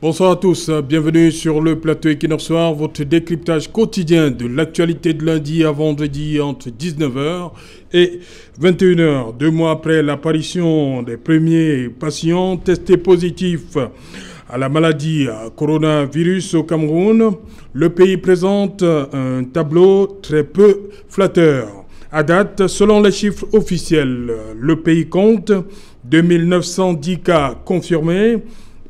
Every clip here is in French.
Bonsoir à tous, bienvenue sur le plateau Equinox Soir, votre décryptage quotidien de l'actualité de lundi à vendredi entre 19h et 21h. 2 mois après l'apparition des premiers patients testés positifs à la maladie coronavirus au Cameroun, le pays présente un tableau très peu flatteur. À date, selon les chiffres officiels, le pays compte 2910 cas confirmés.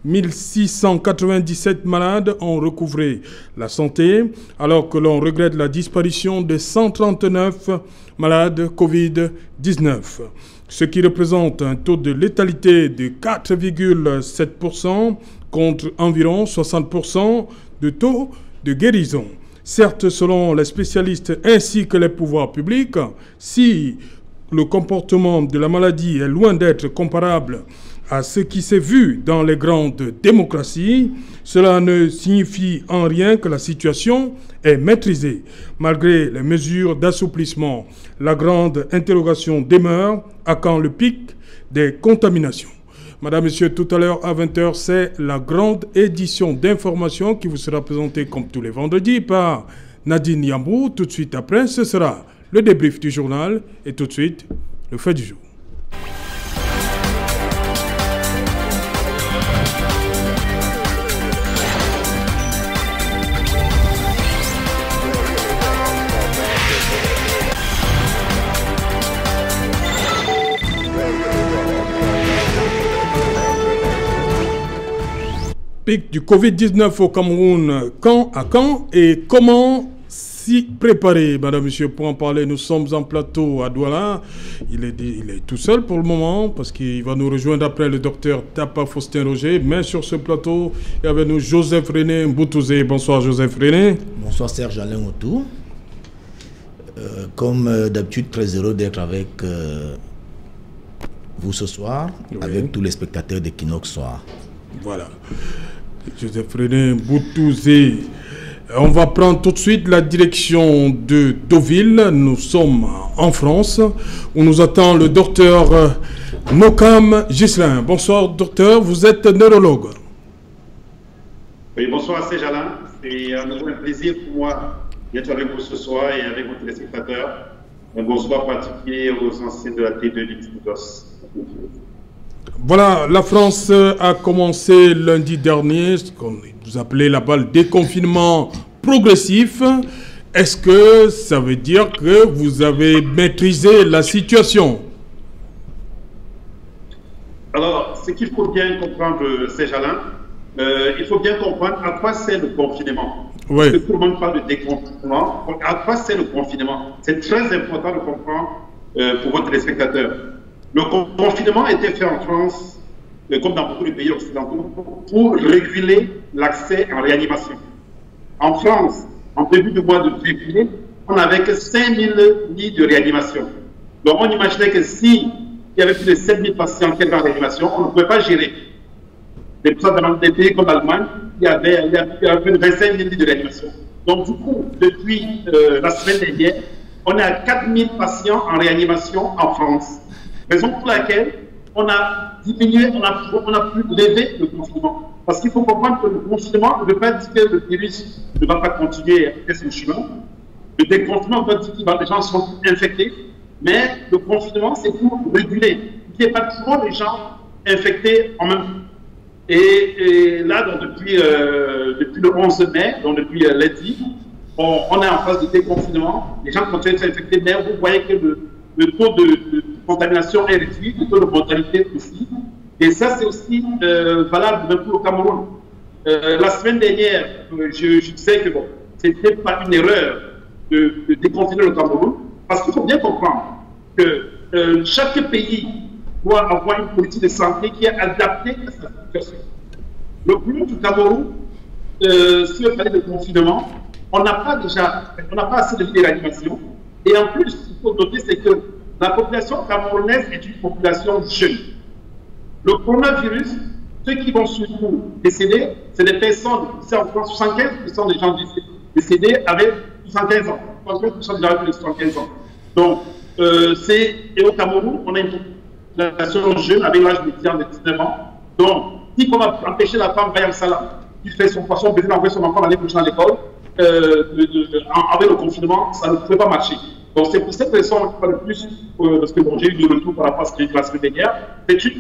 1697 malades ont recouvré la santé, alors que l'on regrette la disparition de 139 malades Covid-19, ce qui représente un taux de létalité de 4,7% contre environ 60% de taux de guérison. Certes, selon les spécialistes ainsi que les pouvoirs publics, si le comportement de la maladie est loin d'être comparable à ce qui s'est vu dans les grandes démocraties, cela ne signifie en rien que la situation est maîtrisée. Malgré les mesures d'assouplissement, la grande interrogation demeure: à quand le pic des contaminations? Madame, Monsieur, tout à l'heure à 20h, c'est la grande édition d'information qui vous sera présentée comme tous les vendredis par Nadine Yambou. Tout de suite après, ce sera le débrief du journal et tout de suite, le fait du jour. Pic du Covid-19 au Cameroun, quand, à quand et comment s'y préparer? Madame, Monsieur, pour en parler, nous sommes en plateau à Douala. Il est tout seul pour le moment parce qu'il va nous rejoindre après le docteur Tapa Faustin Roger. Mais sur ce plateau, il y avait nous Joseph René Mboutouzé. Bonsoir Joseph René. Bonsoir Serge Alain Outou. Comme d'habitude, très heureux d'être avec vous ce soir, oui, avec tous les spectateurs d'Equinox Soir. Voilà. Joseph René Mboutouzé. On va prendre tout de suite la direction de Deauville. Nous sommes en France, où nous attend le docteur Nokam Ghislain. Bonsoir docteur, vous êtes neurologue. Oui, bonsoir Serge Alain. C'est un plaisir pour moi d'être avec vous ce soir et avec vos téléspectateurs. Un bonsoir particulier aux anciens de la T2 d'X-Dos. Voilà, la France a commencé lundi dernier, ce qu'on vous appelez là-bas le déconfinement progressif. Est-ce que ça veut dire que vous avez maîtrisé la situation? Alors, ce qu'il faut bien comprendre, Serge Alain, il faut bien comprendre à quoi sert le confinement. Oui. Parce que tout le monde parle de déconfinement. À quoi sert le confinement? C'est très important de comprendre pour vos téléspectateurs. Le confinement a été fait en France, comme dans beaucoup de pays occidentaux, pour réguler l'accès en réanimation. En France, en début du mois de février, on n'avait que 5000 lits de réanimation. Donc on imaginait que s'il y avait plus de 7000 patients qui étaient en réanimation, on ne pouvait pas gérer. Des pays comme l'Allemagne, il y avait 25 000 lits de réanimation. Donc du coup, depuis la semaine dernière, on est à 4000 patients en réanimation en France. Raison pour laquelle on a diminué, on a pu lever le confinement. Parce qu'il faut comprendre que le confinement ne veut pas dire que le virus ne va pas continuer à faire son chemin. Le déconfinement veut dire que les gens sont infectés, mais le confinement, c'est pour réguler, qu'il n'y ait pas trop de gens infectés en même temps. Et là, donc, depuis le 11 mai, donc depuis lundi, on est en phase de déconfinement. Les gens continuent d'être infectés, mais vous voyez que le taux de contamination est réduit, le taux de mortalité aussi. Et ça, c'est aussi valable même pour le Cameroun. La semaine dernière, je sais que bon, c'était pas une erreur de déconfiner le Cameroun, parce qu'il faut bien comprendre que chaque pays doit avoir une politique de santé qui est adaptée à sa situation. Le problème du Cameroun, si on parlait de confinement, on n'a pas assez de lits de réanimation. Et en plus, il faut noter, c'est que la population camerounaise est une population jeune. Le coronavirus, ceux qui vont surtout décéder, c'est des personnes, ici en France, 75% des gens décédés avaient 75 ans. 75% des gens avaient 75 ans. Donc, et au Cameroun, on a une population jeune avec l'âge médian de 19 ans. Donc, dit qu'on va empêcher la femme Bayam Salam, qui fait son poisson, peut-être envoyer son enfant l'année prochaine à l'école, avec le confinement, ça ne pouvait pas marcher. Donc c'est pour cette raison, une fois de plus, parce que bon, j'ai eu du retour par rapport à ce que j'ai dit la semaine dernière,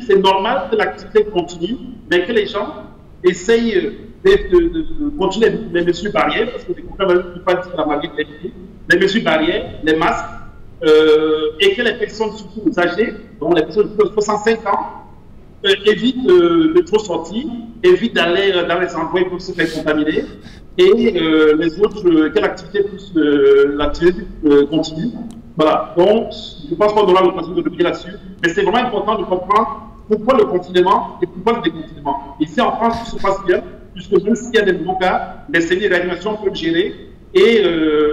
c'est normal que l'activité continue, mais que les gens essayent de continuer les mesures barrières, parce que les gouvernements ne peuvent pas dire la maladie, les mesures barrières, les masques, et que les personnes surtout âgées, donc les personnes de 65 ans, évitent de trop sortir, évitent d'aller dans les endroits pour se faire contaminer, et les autres, que l'activité continue. Voilà, donc je pense qu'on aura l'occasion de revenir là-dessus, mais c'est vraiment important de comprendre pourquoi le confinement et pourquoi le déconfinement. Ici en France, tout se passe bien, puisque même s'il y a des nouveaux cas, les cellules de réanimation peuvent gérer, et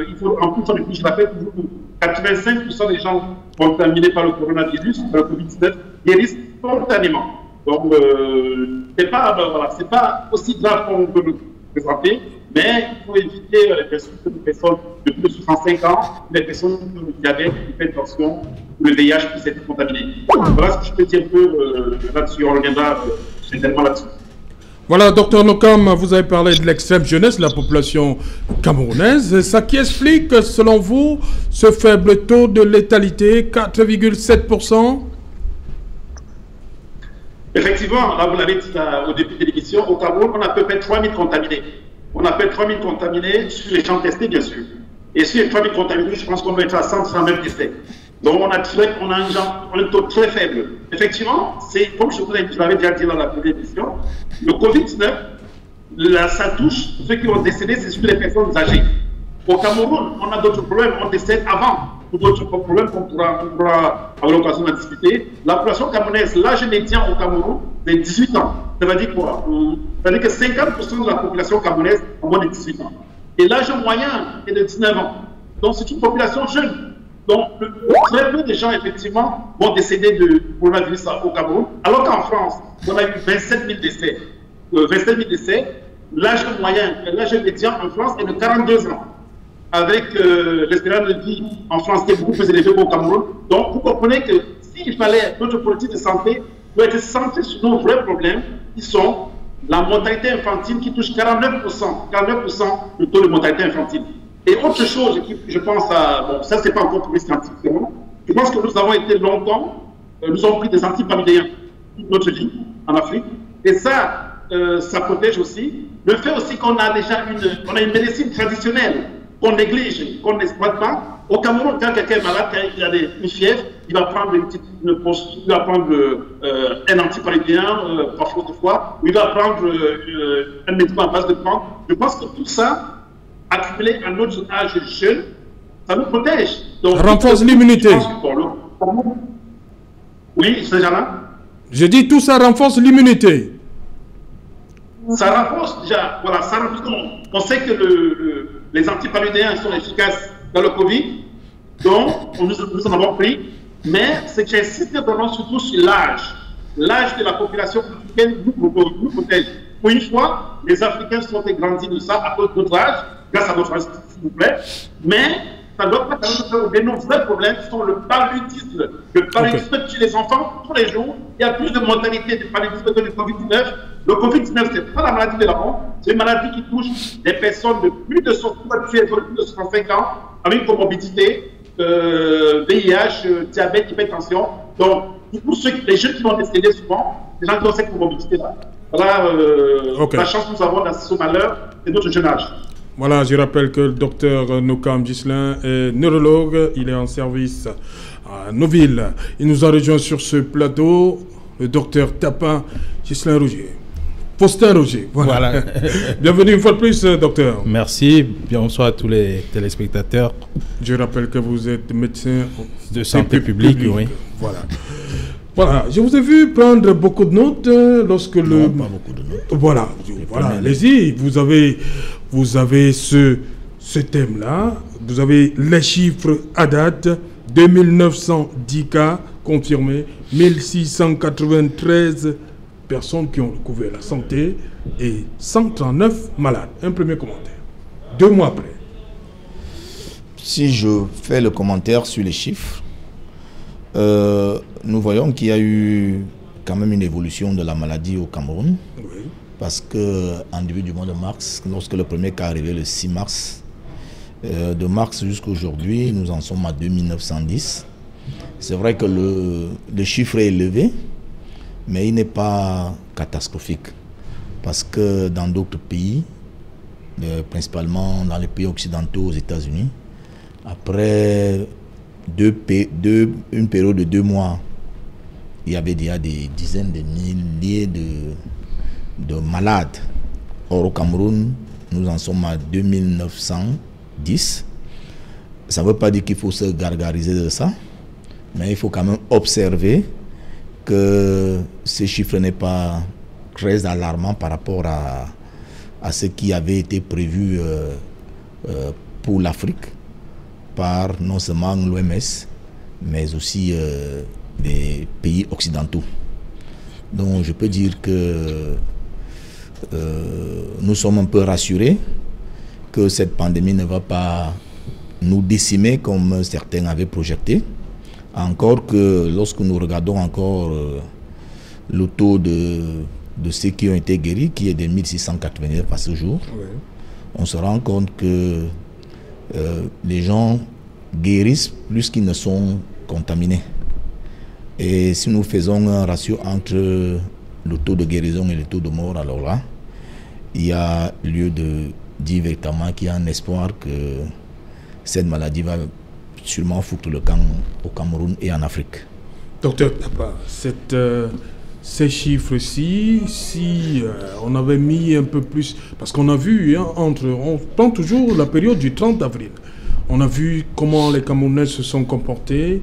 il faut en plus, je rappelle toujours que 85% des gens contaminés par le coronavirus, par le Covid-19, guérissent spontanément. Donc, c'est pas aussi grave qu'on peut le présenter, mais il faut éviter les personnes de plus de 65 ans, les personnes qui ont le diabète, l'hypertension, le VIH puissent être contaminées. Voilà ce que je peux dire un peu là-dessus. On reviendra généralement là-dessus. Voilà, docteur Nokam, vous avez parlé de l'extrême jeunesse de la population camerounaise. Ça qui explique, selon vous, ce faible taux de létalité, 4,7%? Effectivement, là vous l'avez dit au début de l'émission, au Cameroun, on a à peu près 3000 contaminés. On a à peu près 3000 contaminés sur les gens testés, bien sûr. Et sur les 3000 contaminés, je pense qu'on doit être à 100 même décès. Donc on a un taux très faible. Effectivement, c'est comme je vous l'avais déjà dit dans la première émission, le Covid-19, ça touche ceux qui ont décédé, c'est sur les personnes âgées. Au Cameroun, on a d'autres problèmes, on décède avant. Pour d'autres problèmes qu'on pourra avoir l'occasion d'en discuter. La population camerounaise, l'âge médian au Cameroun, c'est 18 ans. Ça veut dire quoi? Ça veut dire que 50% de la population camerounaise a moins de 18 ans. Et l'âge moyen est de 19 ans. Donc c'est une population jeune. Donc très peu de gens, effectivement, vont décéder de coronavirus au Cameroun. Alors qu'en France, on a eu 27 000 décès. 27 000 décès. L'âge moyen, l'âge médian en France est de 42 ans. Avec l'espérance de vie en France qui est beaucoup plus élevée qu'au Cameroun. Donc, vous comprenez que s'il fallait notre politique de santé doit être centrée sur nos vrais problèmes, qui sont la mortalité infantile qui touche 49% le taux de mortalité infantile. Et autre chose, je pense à, bon, ça c'est pas encore prouvé scientifiquement, je pense que nous avons été longtemps, nous avons pris des antipaludéens toute notre vie en Afrique, et ça, ça protège aussi. Le fait aussi qu'on a déjà une médecine traditionnelle, qu'on néglige, qu'on n'exploite pas. Au Cameroun, quand quelqu'un est malade, quand il a une fièvre, il va prendre un antipaludéen, par faute de foi, ou il va prendre un médicament à base de plantes. Je pense que tout ça, accumulé à notre âge jeune, ça nous protège. Donc, ça renforce l'immunité. Oui, c'est déjà. Je dis tout ça renforce l'immunité. Ça renforce déjà, voilà, ça renforce. On sait que les antipaludéens sont efficaces dans le Covid, donc nous en avons pris, mais c'est que j'insiste vraiment surtout sur l'âge. L'âge de la population africaine nous protège. Pour une fois, les Africains sont grandis de ça à cause de notre âge, grâce à notre âge, s'il vous plaît, mais ça ne doit pas faire oublier nos vrais problèmes qui sont le paludisme. Le paludisme tue les enfants tous les jours. Il y a plus de mortalité de paludisme que le Covid-19. Le Covid-19, ce n'est pas la maladie de la honte, c'est une maladie qui touche des personnes de plus de 65 ans avec une comorbidité, VIH, diabète, hypertension. Donc, pour les jeunes qui vont décéder souvent, les gens qui ont cette comorbidité-là. Voilà la chance que nous avons dans ce malheur, c'est notre jeune âge. Voilà, je rappelle que le docteur Nokam Ghislain est neurologue, il est en service à Noville. Il nous a rejoint sur ce plateau, le docteur Tapin Ghislain Roger. Faustin Roger, voilà. Bienvenue une fois de plus, docteur. Merci, bonsoir à tous les téléspectateurs. Je rappelle que vous êtes médecin de santé publique, oui. Voilà. Voilà, je vous ai vu prendre beaucoup de notes lorsque non, pas beaucoup de notes. Voilà, allez-y, vous avez ce thème-là, vous avez les chiffres à date, 2910 cas confirmés, 1693 personnes qui ont recouvert la santé et 139 malades. Un premier commentaire. 2 mois après. Si je fais le commentaire sur les chiffres, nous voyons qu'il y a eu quand même une évolution de la maladie au Cameroun. Oui. Parce qu'en début du mois de mars, lorsque le premier cas est arrivé le 6 mars, de mars jusqu'à aujourd'hui, nous en sommes à 2910. C'est vrai que le chiffre est élevé, mais il n'est pas catastrophique. Parce que dans d'autres pays, principalement dans les pays occidentaux, aux États-Unis, après une période de 2 mois, il y avait déjà des dizaines de milliers de malades. Or, au Cameroun, nous en sommes à 2910. Ça ne veut pas dire qu'il faut se gargariser de ça, mais il faut quand même observer que ce chiffre n'est pas très alarmant par rapport à ce qui avait été prévu pour l'Afrique par non seulement l'OMS, mais aussi les pays occidentaux. Donc je peux dire que nous sommes un peu rassurés que cette pandémie ne va pas nous décimer comme certains avaient projeté. Encore que lorsque nous regardons encore le taux de ceux qui ont été guéris, qui est de 1689 à ce jour, oui, on se rend compte que les gens guérissent plus qu'ils ne sont contaminés. Et si nous faisons un ratio entre le taux de guérison et le taux de mort, alors là, il y a lieu de dire véritablement qu'il y a un espoir que cette maladie va sûrement foutre le camp au Cameroun et en Afrique. Docteur Tapa, ces chiffres-ci, si on avait mis un peu plus, parce qu'on a vu, hein, on prend toujours la période du 30 avril, on a vu comment les Camerounais se sont comportés.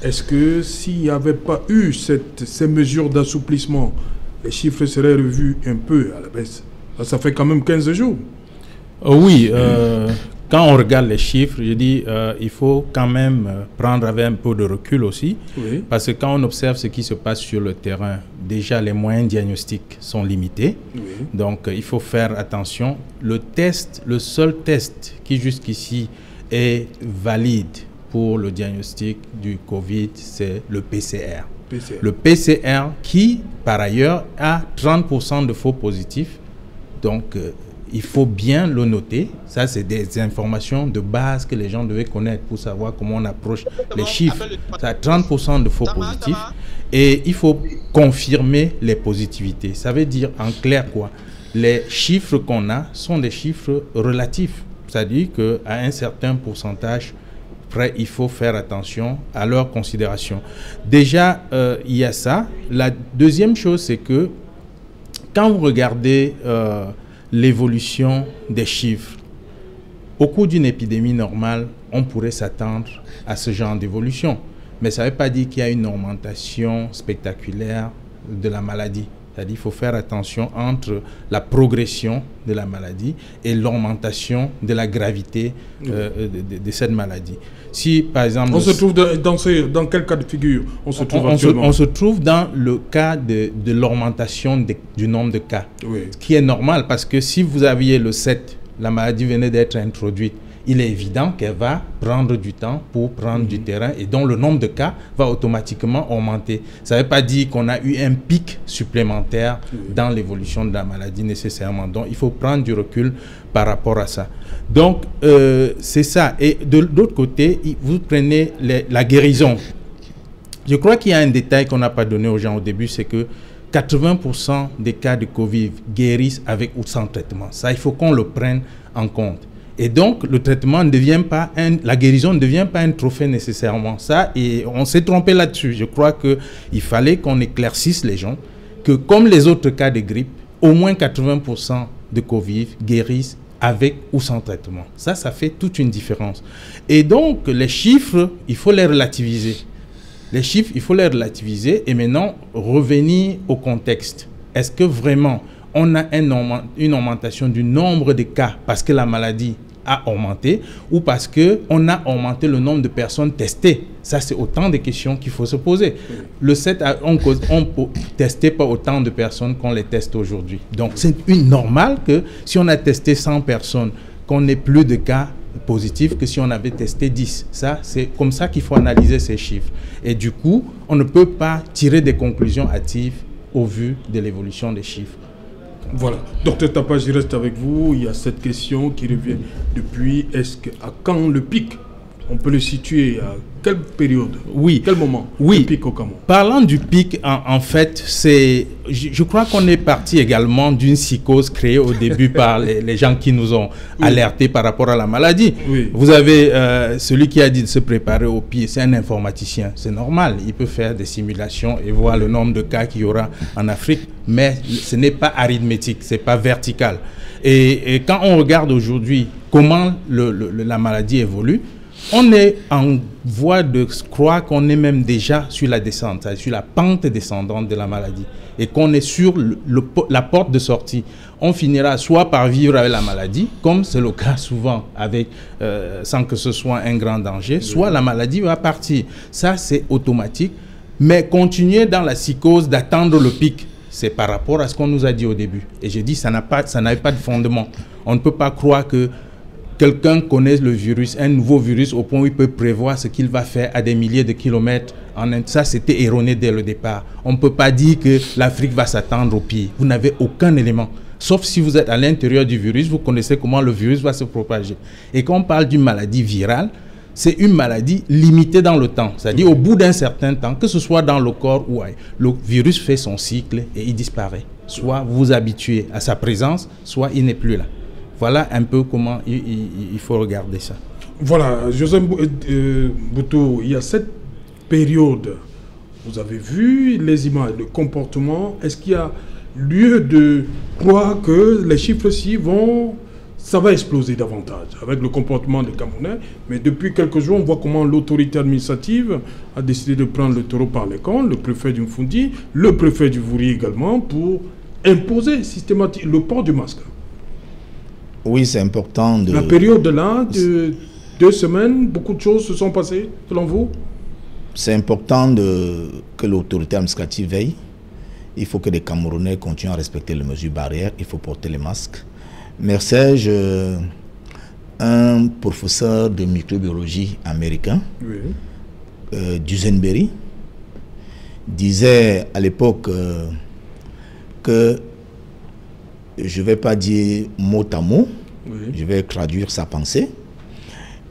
Est-ce que s'il n'y avait pas eu ces mesures d'assouplissement, les chiffres seraient revus un peu à la baisse? Ça fait quand même 15 jours. Oui, quand on regarde les chiffres, je dis il faut quand même prendre avec un peu de recul aussi, oui, parce que quand on observe ce qui se passe sur le terrain, déjà les moyens diagnostiques sont limités, oui, donc il faut faire attention. Le seul test qui jusqu'ici est valide pour le diagnostic du Covid, c'est le PCR. Le PCR qui, par ailleurs, a 30% de faux positifs. Donc, il faut bien le noter. Ça, c'est des informations de base que les gens devaient connaître pour savoir comment on approche les chiffres. Ça a 30% de faux positifs. Et il faut confirmer les positivités. Ça veut dire, en clair, quoi? Les chiffres qu'on a sont des chiffres relatifs. C'est-à-dire qu'à un certain pourcentage, après, il faut faire attention à leur considération. Déjà, il y a ça. La deuxième chose, c'est que quand vous regardez l'évolution des chiffres, au cours d'une épidémie normale, on pourrait s'attendre à ce genre d'évolution. Mais ça ne veut pas dire qu'il y a une augmentation spectaculaire de la maladie. C'est-à-dire qu'il faut faire attention entre la progression de la maladie et l'augmentation de la gravité de cette maladie. Si, par exemple... On se trouve dans quel cas de figure on se trouve actuellement? On se trouve dans le cas de l'augmentation du nombre de cas, oui, qui est normal parce que si vous aviez le 7, la maladie venait d'être introduite, il est évident qu'elle va prendre du temps pour prendre du terrain et donc le nombre de cas va automatiquement augmenter. Ça ne veut pas dire qu'on a eu un pic supplémentaire dans l'évolution de la maladie nécessairement. Donc, il faut prendre du recul par rapport à ça. Donc, c'est ça. Et de l'autre côté, vous prenez la guérison. Je crois qu'il y a un détail qu'on n'a pas donné aux gens au début, c'est que 80% des cas de Covid guérissent avec ou sans traitement. Ça, il faut qu'on le prenne en compte. Et donc, le traitement ne devient pas la guérison ne devient pas un trophée nécessairement. Ça, et on s'est trompé là-dessus. Je crois qu'il fallait qu'on éclaircisse les gens que, comme les autres cas de grippe, au moins 80% de Covid guérissent avec ou sans traitement. Ça fait toute une différence. Et donc, les chiffres, il faut les relativiser. Les chiffres, il faut les relativiser et maintenant revenir au contexte. Est-ce que vraiment on a une augmentation du nombre de cas parce que la maladie a augmenté ou parce qu'on a augmenté le nombre de personnes testées? Ça, c'est autant de questions qu'il faut se poser. Le 7, on ne testait pas autant de personnes qu'on les teste aujourd'hui. Donc, c'est normal que si on a testé 100 personnes, qu'on n'ait plus de cas positifs que si on avait testé 10. Ça, c'est comme ça qu'il faut analyser ces chiffres. Et du coup, on ne peut pas tirer des conclusions hâtives au vu de l'évolution des chiffres. Voilà. Docteur Tapa, je reste avec vous. Il y a cette question qui revient depuis. À quand le pic? On peut le situer à quelle période? Oui. Quel moment? Oui. Le pic au Cameroun. Parlant du pic, en fait, je crois qu'on est parti également d'une psychose créée au début par les gens qui nous ont alertés par rapport à la maladie. Oui. Vous avez celui qui a dit de se préparer au pire, c'est un informaticien. C'est normal, il peut faire des simulations et voir le nombre de cas qu'il y aura en Afrique, mais ce n'est pas arithmétique, ce n'est pas vertical. Et quand on regarde aujourd'hui comment la maladie évolue, on est en voie de croire qu'on est même déjà sur la descente, sur la pente descendante de la maladie, et qu'on est sur la porte de sortie. On finira soit par vivre avec la maladie, comme c'est le cas souvent, sans que ce soit un grand danger, soit la maladie va partir. Ça, c'est automatique. Mais continuer dans la psychose d'attendre le pic, c'est par rapport à ce qu'on nous a dit au début. Et j'ai dit, ça n'avait pas de fondement. On ne peut pas croire que quelqu'un connaît le virus, un nouveau virus, au point où il peut prévoir ce qu'il va faire à des milliers de kilomètres en Inde. Ça, c'était erroné dès le départ. On ne peut pas dire que l'Afrique va s'attendre au pire. Vous n'avez aucun élément. Sauf si vous êtes à l'intérieur du virus, vous connaissez comment le virus va se propager. Et quand on parle d'une maladie virale, c'est une maladie limitée dans le temps. C'est-à-dire au bout d'un certain temps, que ce soit dans le corps ou ailleurs, le virus fait son cycle et il disparaît. Soit vous vous habituez à sa présence, soit il n'est plus là. Voilà un peu comment il faut regarder ça. Voilà, Joseph Boutou, il y a cette période, vous avez vu les images, le comportement. Est-ce qu'il y a lieu de croire que les chiffres-ci ça va exploser davantage avec le comportement des Camerounais? Mais depuis quelques jours, on voit comment l'autorité administrative a décidé de prendre le taureau par les cornes, le préfet du Mfundi, le préfet du Vouri également, pour imposer systématiquement le port du masque. Oui, c'est important de... La période là, de 2 semaines, beaucoup de choses se sont passées, selon vous? C'est important que l'autorité administrative veille. Il faut que les Camerounais continuent à respecter les mesures barrières. Il faut porter les masques. Merci, un professeur de microbiologie américain, Dusenberry, disait à l'époque que, je ne vais pas dire mot à mot, je vais traduire sa pensée.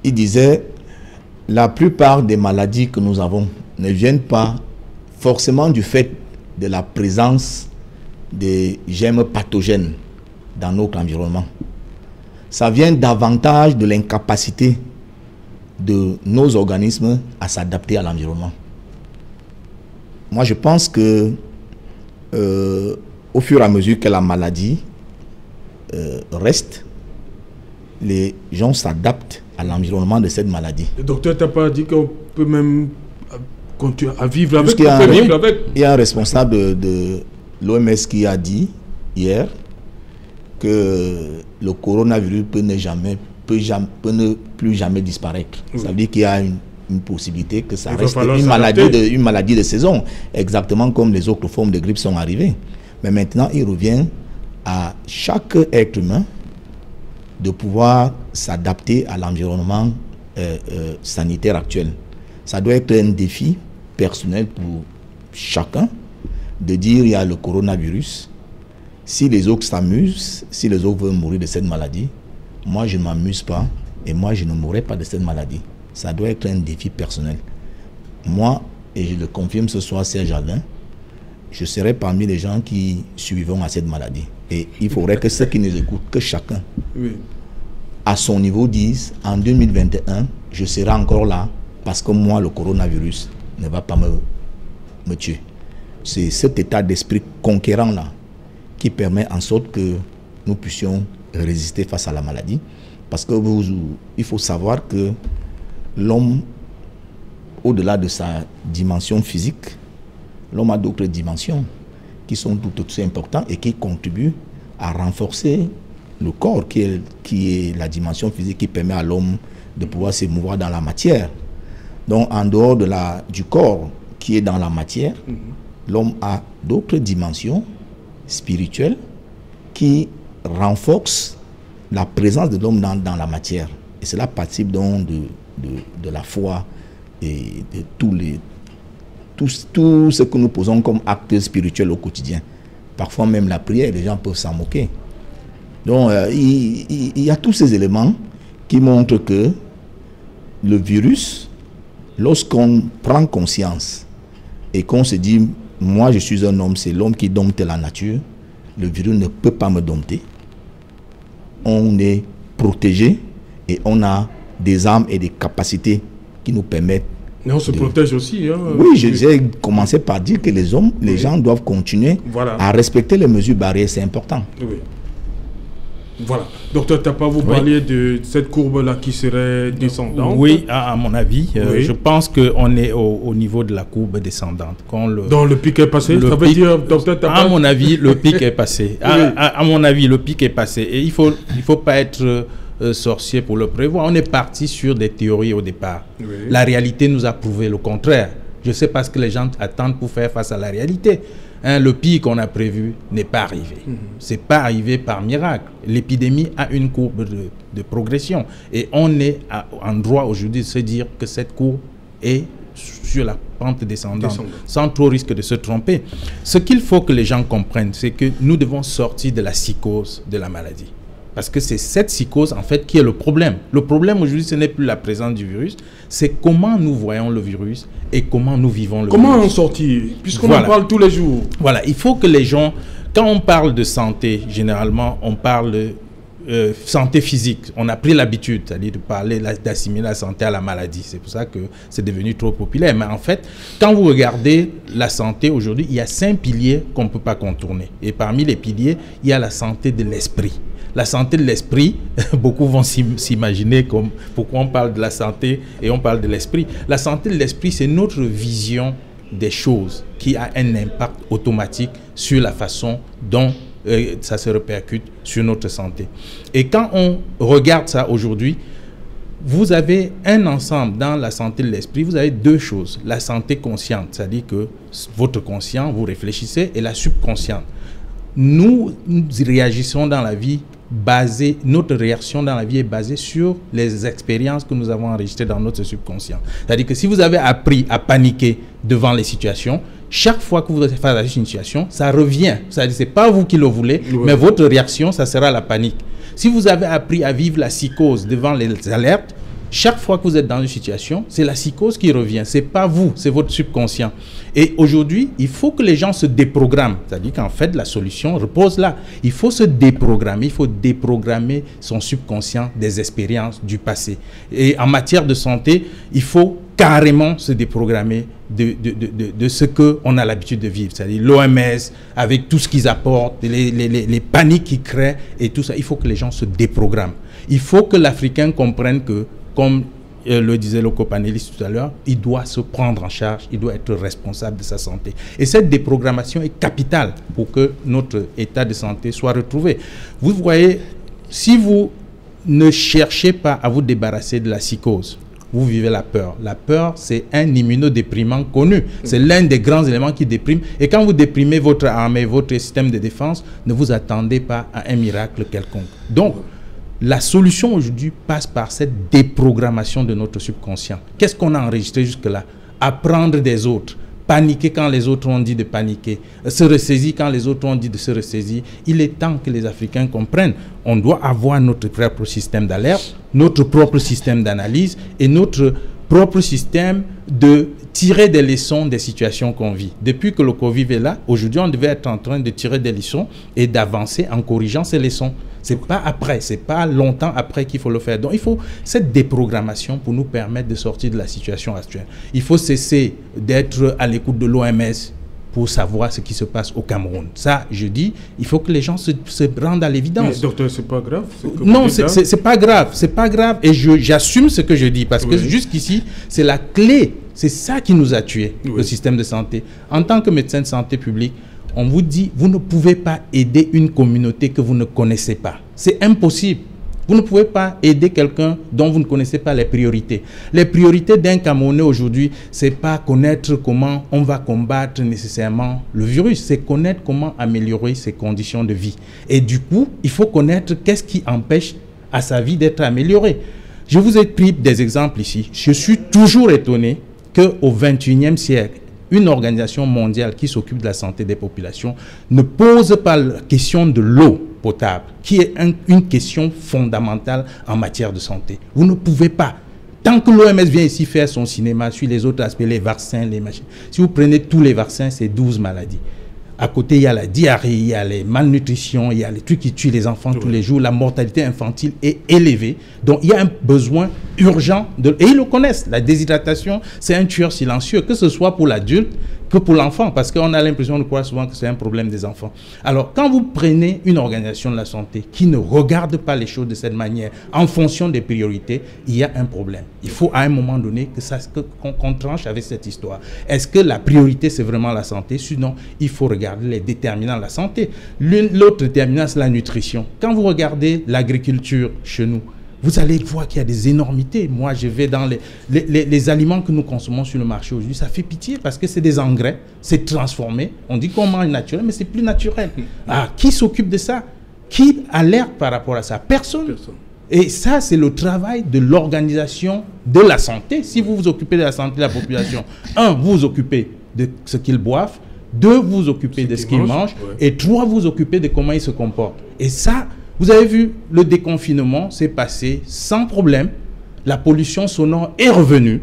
Il disait, la plupart des maladies que nous avons ne viennent pas forcément du fait de la présence des germes pathogènes dans notre environnement. Ça vient davantage de l'incapacité de nos organismes à s'adapter à l'environnement. Moi, je pense que au fur et à mesure que la maladie reste, les gens s'adaptent à l'environnement de cette maladie. Le docteur t'a pas dit qu'on peut même continuer à vivre avec. Il y a un responsable de l'OMS qui a dit hier que le coronavirus peut ne plus jamais disparaître. Ça veut dire qu'il y a une possibilité que ça reste une maladie de saison, exactement comme les autres formes de grippe sont arrivées. Mais maintenant, il revient à chaque être humain de pouvoir s'adapter à l'environnement sanitaire actuel. Ça doit être un défi personnel pour chacun de dire il y a le coronavirus. Si les autres s'amusent, si les autres veulent mourir de cette maladie, moi je ne m'amuse pas et moi je ne mourrai pas de cette maladie. Ça doit être un défi personnel. Moi, et je le confirme ce soir, Serge Jardin, je serai parmi les gens qui survivront à cette maladie. Et il faudrait que ceux qui nous écoutent, que chacun, à son niveau, dise en 2021, je serai encore là parce que moi, le coronavirus ne va pas me tuer. C'est cet état d'esprit conquérant-là qui permet en sorte que nous puissions résister face à la maladie. Parce que il faut savoir que l'homme, au-delà de sa dimension physique, l'homme a d'autres dimensions qui sont tout aussi importantes et qui contribuent à renforcer le corps, qui est la dimension physique qui permet à l'homme de pouvoir se mouvoir dans la matière. Donc, en dehors du corps qui est dans la matière, l'homme a d'autres dimensions spirituelles qui renforcent la présence de l'homme dans la matière. Et cela participe donc de la foi et de tous tout ce que nous posons comme acte spirituel au quotidien. Parfois même la prière, les gens peuvent s'en moquer. Donc il y a tous ces éléments qui montrent que le virus, lorsqu'on prend conscience et qu'on se dit, moi je suis un homme, c'est l'homme qui dompte la nature, le virus ne peut pas me dompter. On est protégé et on a des armes et des capacités qui nous permettent. Mais on se protège aussi. Hein, oui, j'ai commencé par dire que les gens doivent continuer à respecter les mesures barrières, c'est important. Oui. Voilà. Docteur Tapa, vous parliez de cette courbe-là qui serait descendante. Oui, à mon avis, je pense qu'on est au niveau de la courbe descendante. Donc le pic est passé, ça veut dire, docteur Tapa? À mon avis, le pic est passé. À mon avis, le pic est passé. Et il faut pas être sorcier pour le prévoir. On est parti sur des théories au départ. Oui. La réalité nous a prouvé le contraire. Je sais pas ce que les gens attendent pour faire face à la réalité. Le pic qu'on a prévu n'est pas arrivé. C'est pas arrivé par miracle. L'épidémie a une courbe de progression. Et on est en droit aujourd'hui de se dire que cette courbe est sur la pente descendante, sans trop risque de se tromper. Ce qu'il faut que les gens comprennent, c'est que nous devons sortir de la psychose de la maladie. Parce que c'est cette psychose, en fait, qui est le problème. Le problème aujourd'hui, ce n'est plus la présence du virus, c'est comment nous voyons le virus et comment nous vivons le virus. Comment en sortir, puisqu'on en parle tous les jours? Voilà, il faut que les gens, quand on parle de santé, généralement, on parle de santé physique. On a pris l'habitude, c'est-à-dire de parler, d'assimiler la santé à la maladie. C'est pour ça que c'est devenu trop populaire. Mais en fait, quand vous regardez la santé aujourd'hui, il y a 5 piliers qu'on ne peut pas contourner. Et parmi les piliers, il y a la santé de l'esprit. La santé de l'esprit, beaucoup vont s'imaginer comme pourquoi on parle de la santé et on parle de l'esprit. La santé de l'esprit, c'est notre vision des choses qui a un impact automatique sur la façon dont ça se répercute sur notre santé. Et quand on regarde ça aujourd'hui, vous avez un ensemble dans la santé de l'esprit, vous avez 2 choses. La santé consciente, c'est-à-dire que votre conscient, vous réfléchissez, et la subconsciente. Nous réagissons dans la vie notre réaction dans la vie est basée sur les expériences que nous avons enregistrées dans notre subconscient. C'est-à-dire que si vous avez appris à paniquer devant les situations, chaque fois que vous êtes face à une situation, ça revient. C'est-à-dire que ce n'est pas vous qui le voulez, mais votre réaction, ça sera la panique. Si vous avez appris à vivre la psychose devant les alertes, chaque fois que vous êtes dans une situation, c'est la psychose qui revient. Ce n'est pas vous, c'est votre subconscient. Et aujourd'hui, il faut que les gens se déprogramment. C'est-à-dire qu'en fait, la solution repose là. Il faut se déprogrammer. Il faut déprogrammer son subconscient des expériences du passé. Et en matière de santé, il faut carrément se déprogrammer de ce qu'on a l'habitude de vivre. C'est-à-dire l'OMS, avec tout ce qu'ils apportent, les paniques qu'ils créent et tout ça. Il faut que les gens se déprogramment. Il faut que l'Africain comprenne que, comme le disait le copanéliste tout à l'heure, il doit se prendre en charge, il doit être responsable de sa santé. Et cette déprogrammation est capitale pour que notre état de santé soit retrouvé. Vous voyez, si vous ne cherchez pas à vous débarrasser de la psychose, vous vivez la peur. La peur, c'est un immunodéprimant connu. C'est l'un des grands éléments qui déprime. Et quand vous déprimez votre armée, votre système de défense, ne vous attendez pas à un miracle quelconque. Donc, la solution aujourd'hui passe par cette déprogrammation de notre subconscient. Qu'est-ce qu'on a enregistré jusque-là? Apprendre des autres, paniquer quand les autres ont dit de paniquer, se ressaisir quand les autres ont dit de se ressaisir. Il est temps que les Africains comprennent. On doit avoir notre propre système d'alerte, notre propre système d'analyse et notre propre système de tirer des leçons des situations qu'on vit. Depuis que le Covid est là, aujourd'hui, on devait être en train de tirer des leçons et d'avancer en corrigeant ces leçons. Ce n'est pas après, ce n'est pas longtemps après qu'il faut le faire. Donc, il faut cette déprogrammation pour nous permettre de sortir de la situation actuelle. Il faut cesser d'être à l'écoute de l'OMS pour savoir ce qui se passe au Cameroun. Ça, je dis, il faut que les gens se rendent à l'évidence. Mais docteur, c'est pas grave? Non, c'est pas grave. C'est pas grave. Et j'assume ce que je dis parce que jusqu'ici, c'est la clé. C'est ça qui nous a tués, le système de santé. En tant que médecin de santé publique, on vous dit, vous ne pouvez pas aider une communauté que vous ne connaissez pas. C'est impossible. Vous ne pouvez pas aider quelqu'un dont vous ne connaissez pas les priorités. Les priorités d'un Camerounais aujourd'hui, ce n'est pas connaître comment on va combattre nécessairement le virus, c'est connaître comment améliorer ses conditions de vie. Et du coup, il faut connaître qu'est-ce qui empêche à sa vie d'être améliorée. Je vous ai pris des exemples ici. Je suis toujours étonné qu'au XXIe siècle, une organisation mondiale qui s'occupe de la santé des populations ne pose pas la question de l'eau potable, qui est une question fondamentale en matière de santé. Vous ne pouvez pas. Tant que l'OMS vient ici faire son cinéma sur les autres aspects, les vaccins, les machines, si vous prenez tous les vaccins, c'est 12 maladies. À côté, il y a la diarrhée, il y a les malnutritions, il y a les trucs qui tuent les enfants tous les jours. La mortalité infantile est élevée. Donc, il y a un besoin urgent. Et ils le connaissent. La déshydratation, c'est un tueur silencieux, que ce soit pour l'adulte que pour l'enfant, parce qu'on a l'impression de croire souvent que c'est un problème des enfants. Alors, quand vous prenez une organisation de la santé qui ne regarde pas les choses de cette manière, en fonction des priorités, il y a un problème. Il faut à un moment donné qu'on tranche avec cette histoire. Est-ce que la priorité, c'est vraiment la santé? Sinon, il faut regarder les déterminants de la santé. L'autre déterminant, c'est la nutrition. Quand vous regardez l'agriculture chez nous, vous allez voir qu'il y a des énormités. Moi, je vais dans les aliments que nous consommons sur le marché aujourd'hui. Ça fait pitié parce que c'est des engrais, c'est transformé. On dit qu'on mange naturel, mais c'est plus naturel. Ah, qui s'occupe de ça? Qui alerte par rapport à ça? Personne. Et ça, c'est le travail de l'organisation de la santé. Si vous vous occupez de la santé de la population, un, vous vous occupez de ce qu'ils boivent. Deux, vous vous occupez de ce qu'ils mangent. Ouais. Et trois, vous vous occupez de comment ils se comportent. Et ça, vous avez vu, le déconfinement s'est passé sans problème. La pollution sonore est revenue.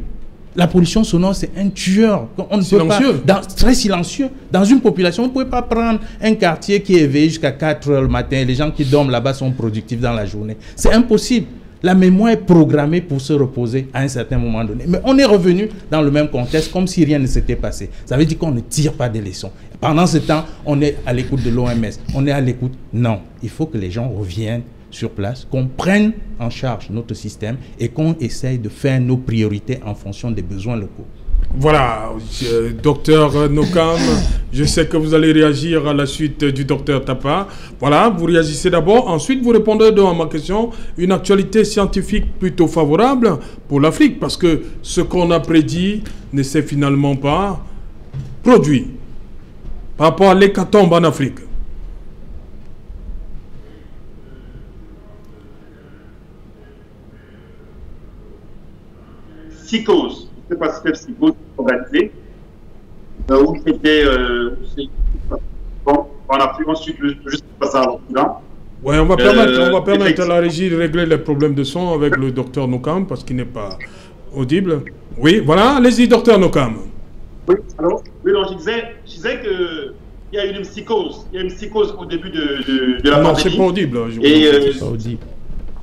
La pollution sonore, c'est un tueur. On ne silencieux. Peut pas, très silencieux. Dans une population, vous ne pouvez pas prendre un quartier qui est éveillé jusqu'à 4 h le matin. Les gens qui dorment là-bas sont productifs dans la journée. C'est impossible. La mémoire est programmée pour se reposer à un certain moment donné. Mais on est revenu dans le même contexte comme si rien ne s'était passé. Ça veut dire qu'on ne tire pas des leçons. Pendant ce temps, on est à l'écoute de l'OMS. On est à l'écoute. Non, il faut que les gens reviennent sur place, qu'on prenne en charge notre système et qu'on essaye de faire nos priorités en fonction des besoins locaux. Voilà, docteur Nokam, je sais que vous allez réagir à la suite du docteur Tapa. Voilà, vous réagissez d'abord, ensuite vous répondrez à ma question. Une actualité scientifique plutôt favorable pour l'Afrique, parce que ce qu'on a prédit ne s'est finalement pas produit par rapport à l'hécatombe en Afrique. Psychose. Je ne sais pas si c'était psychose organisée, où c'était en Afrique, ensuite juste passer à l'Occident. Oui, on va permettre à la régie de régler les problèmes de son avec le docteur Nokam parce qu'il n'est pas audible. Oui, voilà, allez-y, docteur Nokam. Oui, alors, oui, donc je disais qu'il y a une psychose. Il y a une psychose au début de la pandémie. Non, c'est pas audible. C'est pas audible.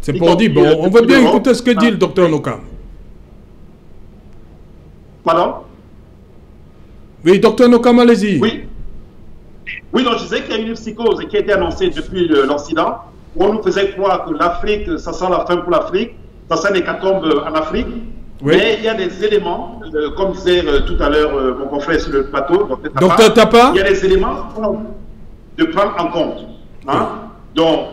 C'est pas audible. On veut bien écouter ce que dit le docteur Nokam. Pardon? Oui, docteur Nokam, allez-y. Oui. Oui, donc je disais qu'il y a une psychose qui a été annoncée depuis l'Occident, où on nous faisait croire que l'Afrique, ça sent la fin pour l'Afrique, ça sent l'hécatombe en Afrique. Oui. Mais il y a des éléments, comme disait tout à l'heure mon confrère sur le plateau, docteur Tapa, il y a des éléments de prendre en compte. Hein? Oui. Donc,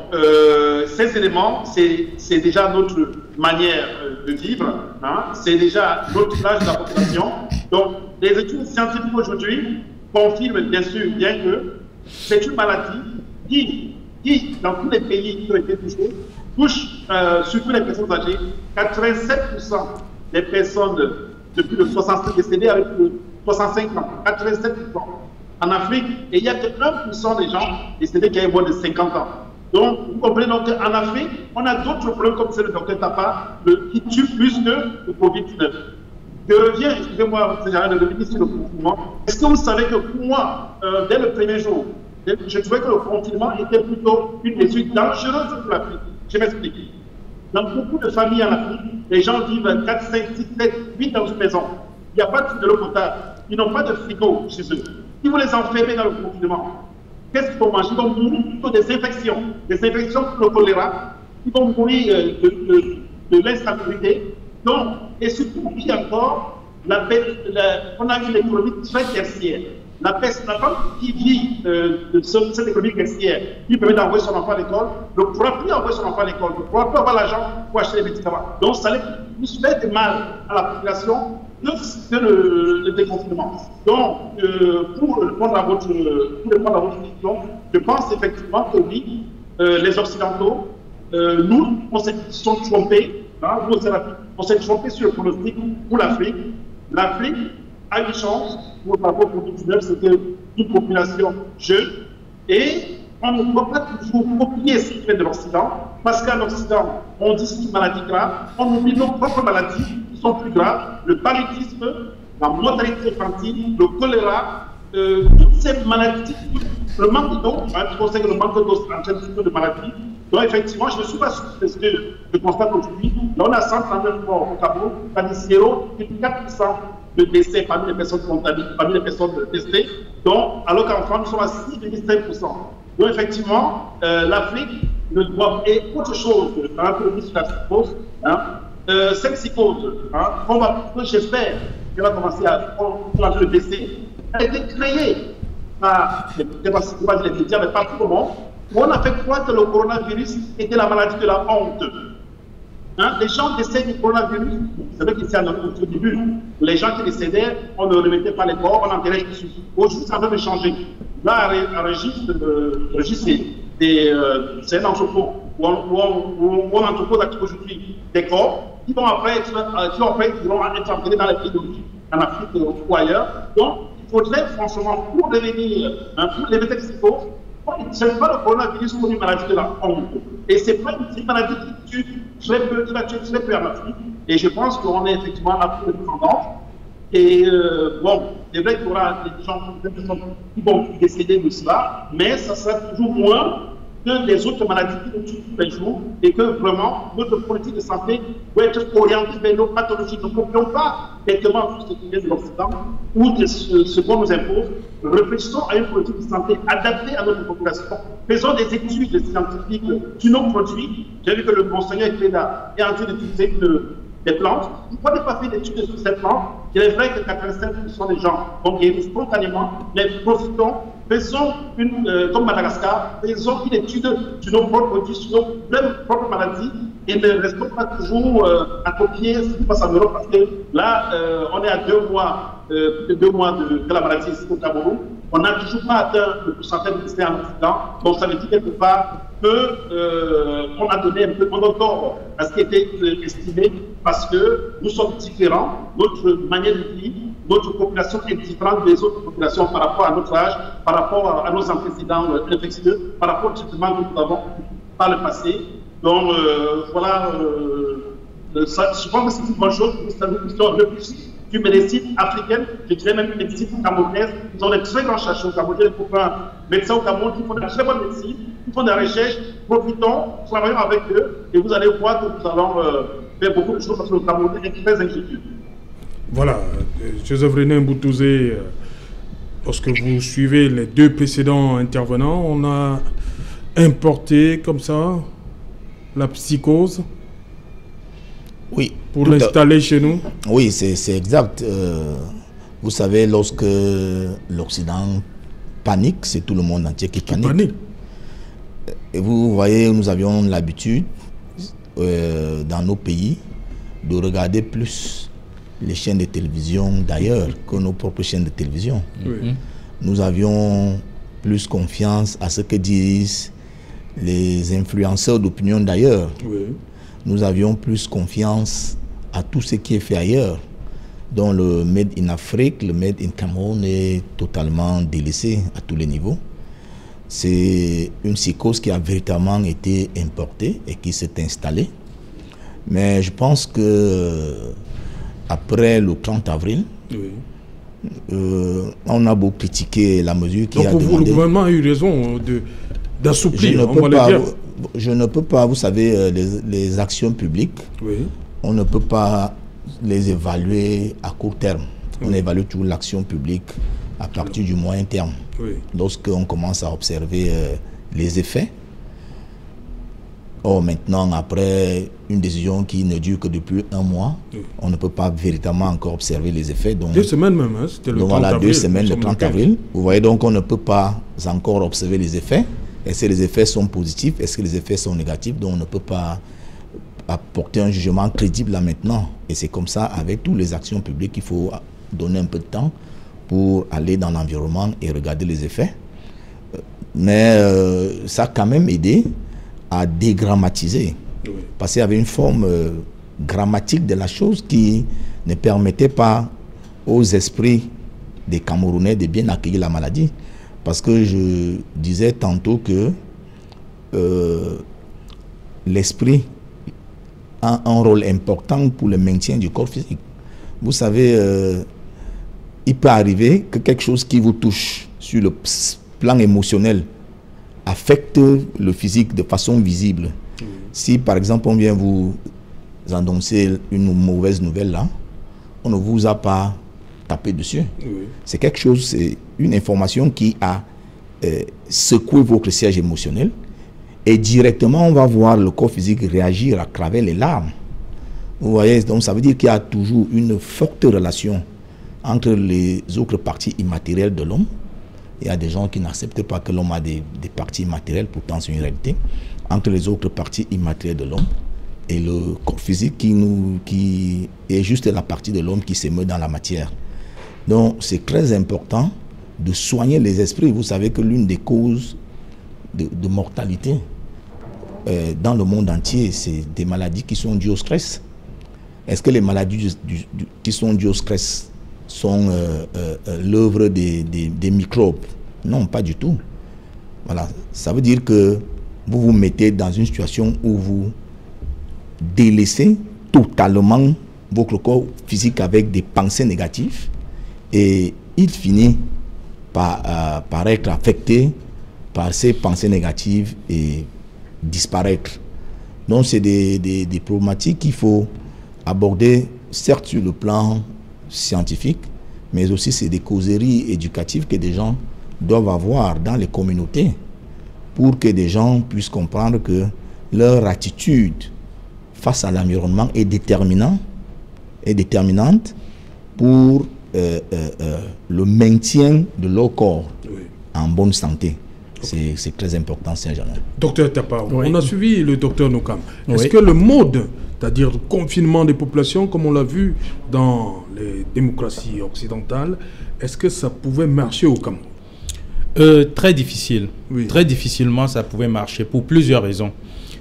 ces éléments, c'est déjà notre manière de vivre, hein? C'est déjà notre âge de la population. Donc, les études scientifiques aujourd'hui confirment bien sûr bien que c'est une maladie qui, dans tous les pays qui ont été touchés, touche surtout les personnes âgées. 87% des personnes de plus de 65 décédées avec 65 ans, 87% en Afrique, et il n'y a que 1% des gens décédés qui ont moins de 50 ans. Donc, vous comprenez donc qu'en Afrique, on a d'autres problèmes comme c'est le docteur Tapa, qui tue plus que le Covid-19. Je reviens, excusez-moi, le ministre sur le confinement. Est-ce que vous savez que pour moi, dès le premier jour, je trouvais que le confinement était plutôt une mesure dangereuse pour l'Afrique. Je m'explique. Dans beaucoup de familles en Afrique, les gens vivent 4, 5, 6, 7, 8 dans une maison. Il n'y a pas de l'eau potable. Ils n'ont pas de frigo chez eux. Si vous les enfermez dans le confinement, qu'est-ce qu'ils vont manger? Ils vont mourir plutôt des infections pour le choléra. Ils vont mourir de l'instabilité. Donc, et surtout, puis encore, on a une économie très tertiaire. La femme qui vit de cette économie tertiaire, qui permet d'envoyer son enfant à l'école, ne pourra plus envoyer son enfant à l'école, ne pourra plus avoir l'argent pour acheter les médicaments. Donc, ça allait plus faire de mal à la population que le déconfinement. Donc, pour répondre à votre question, je pense effectivement que oui, les Occidentaux, nous, on s'est trompés, hein, on s'est trompés sur le pronostic pour l'Afrique. L'Afrique a une chance pour le rapport Covid-19, c'était une population jeune. Et on ne doit pas toujours copier ce qui vient de l'Occident, parce qu'en Occident, on dit c'est une maladie grave, on oublie nos propres maladies qui sont plus graves, le paludisme, la mortalité infantile, le choléra, toutes ces maladies, le manque d'eau, je conseille que le manque d'eau c'est un type de maladie. Donc effectivement, je ne suis pas surpris de ce que je constate aujourd'hui. On a 139 morts au Cameroun, c'est-à-dire 0,4% de décès parmi les personnes contaminées, parmi les personnes testées, donc, alors qu'en France, nous sommes à 6,5%. Donc effectivement, l'Afrique ne doit et autre chose, par exemple le sur la psychose, cette psychose, j'espère qu'elle va commencer à prendre le décès, elle a été créée par, je ne sais pas si c'est les médias, mais par tout le monde, où on a fait croire que le coronavirus était la maladie de la honte. Les gens décèdent du coronavirus, c'est vrai qu'ici, au début, les gens qui décédaient, on ne remettait pas les corps, on enterrait dessus. Aujourd'hui, ça va changer. Là, à Régis, c'est un entrepôt où on entrepose aujourd'hui des corps qui vont après être enterrés dans les pays d'origine, en Afrique ou ailleurs. Donc, il faudrait franchement, pour devenir psychose, ce n'est pas le coronavirus comme une maladie de la honte. Et ce n'est pas une maladie qui tue très peu, qui va tuer très peu en Afrique. Et je pense qu'on est effectivement à peu de tendance. Et bon, c'est vrai qu'il y aura des gens qui vont décéder de cela, mais ça sera toujours moins que les autres maladies qui nous tuent tous les jours, et que vraiment notre politique de santé doit être orientée vers nos pathologies. Nous ne copions pas directement tout ce qui vient de l'Occident ou de ce qu'on nous impose. Réfléchissons à une politique de santé adaptée à notre population. Faisons des études scientifiques sur nos produits. J'ai vu que le monseigneur Cléda est en train d'utiliser des plantes. Pourquoi ne pas faire d'études sur ces plantes? Il est vrai que 85% des gens vont guérir spontanément, mais profitons, faisons comme Madagascar, faisons une étude sur nos propres produits, sur nos propres maladies, et ne restons pas toujours à copier ce qui passe en Europe, parce que là, on est à 2 mois, plus de 2 mois de la maladie ici au Cameroun. On n'a toujours pas atteint le pourcentage de décès en Occident, donc ça veut dire quelque part qu'on a donné un peu de tort à ce qui était estimé, parce que nous sommes différents, notre manière de vivre, notre population est différente des autres populations par rapport à notre âge, par rapport à nos antécédents infectieux, par rapport au traitement que nous avons par le passé. Donc voilà, je pense que c'est une bonne chose, nous sommes réfléchis d'une médecine africaine, je dirais même une médecine camerounaise. Nous avons des très grands chercheurs camerounais, des médecins au Cameroun qui font de très bonne médecine, qui font des recherches. Profitons, travaillons avec eux, et vous allez voir que nous allons faire beaucoup de choses, parce que le Cameroun est très inquiétude. Voilà, Joseph René Mboutouzé, lorsque vous suivez les 2 précédents intervenants, on a importé comme ça la psychose. Oui. Pour l'installer chez nous. Oui, c'est exact. Vous savez, lorsque l'Occident panique, c'est tout le monde entier qui panique. Et vous voyez, nous avions l'habitude, dans nos pays, de regarder plus les chaînes de télévision d'ailleurs que nos propres chaînes de télévision. Oui. Nous avions plus confiance à ce que disent les influenceurs d'opinion d'ailleurs. Oui. Nous avions plus confiance à tout ce qui est fait ailleurs. Donc le Made in Afrique, le Made in Cameroun est totalement délaissé à tous les niveaux. C'est une psychose qui a véritablement été importée et qui s'est installée. Mais je pense que après le 30 avril, oui. On a beau critiquer la mesure qui a demandé... Donc le gouvernement a eu raison d'assouplir, je ne peux pas, vous savez, les actions publiques, oui. On ne peut pas les évaluer à court terme. Oui. On évalue toujours l'action publique à partir du moyen terme. Oui. Lorsqu'on commence à observer les effets. Or maintenant, après une décision qui ne dure que depuis 1 mois, oui. On ne peut pas véritablement encore observer les effets. Donc, 2 semaines même, hein, c'était le 30 avril. 2 semaines, le 30 avril. Vous voyez, donc on ne peut pas encore observer les effets. Est-ce que les effets sont positifs? Est-ce que les effets sont négatifs? Donc on ne peut pas apporter un jugement crédible là maintenant. Et c'est comme ça avec toutes les actions publiques, il faut donner un peu de temps pour aller dans l'environnement et regarder les effets. Mais ça a quand même aidé à dégrammatiser. Oui. Parce qu'il y avait une forme grammatique de la chose qui ne permettait pas aux esprits des Camerounais de bien accueillir la maladie. Parce que je disais tantôt que l'esprit a un rôle important pour le maintien du corps physique. Vous savez, il peut arriver que quelque chose qui vous touche sur le plan émotionnel affecte le physique de façon visible. Si par exemple on vient vous annoncer une mauvaise nouvelle là, on ne vous a pas tapé dessus. C'est quelque chose, c'est une information qui a secoué votre siège émotionnel et directement on va voir le corps physique réagir à travers les larmes. Vous voyez, donc ça veut dire qu'il y a toujours une forte relation entre les autres parties immatérielles de l'homme. Il y a des gens qui n'acceptent pas que l'homme a des parties immatérielles, pourtant c'est une réalité, entre les autres parties immatérielles de l'homme et le corps physique qui est juste la partie de l'homme qui s'émeut dans la matière. Donc c'est très important de soigner les esprits. Vous savez que l'une des causes de mortalité dans le monde entier, c'est des maladies qui sont dues au stress. Est-ce que les maladies qui sont dues au stress sont l'œuvre des microbes? Non, pas du tout. Voilà. Ça veut dire que vous vous mettez dans une situation où vous délaissez totalement votre corps physique avec des pensées négatives et il finit par être affecté par ces pensées négatives et disparaître. Donc c'est des problématiques qu'il faut aborder, certes sur le plan scientifique, mais aussi c'est des causeries éducatives que des gens doivent avoir dans les communautés pour que des gens puissent comprendre que leur attitude face à l'environnement est déterminante pour le maintien de leur corps en bonne santé. C'est très important, Saint-Germain. Docteur Tapa, on a suivi le docteur Nokam. Est-ce que le mode, c'est-à-dire le confinement des populations, comme on l'a vu dans les démocraties occidentales, est-ce que ça pouvait marcher au Cameroun? Très difficile. Très difficilement, ça pouvait marcher pour plusieurs raisons.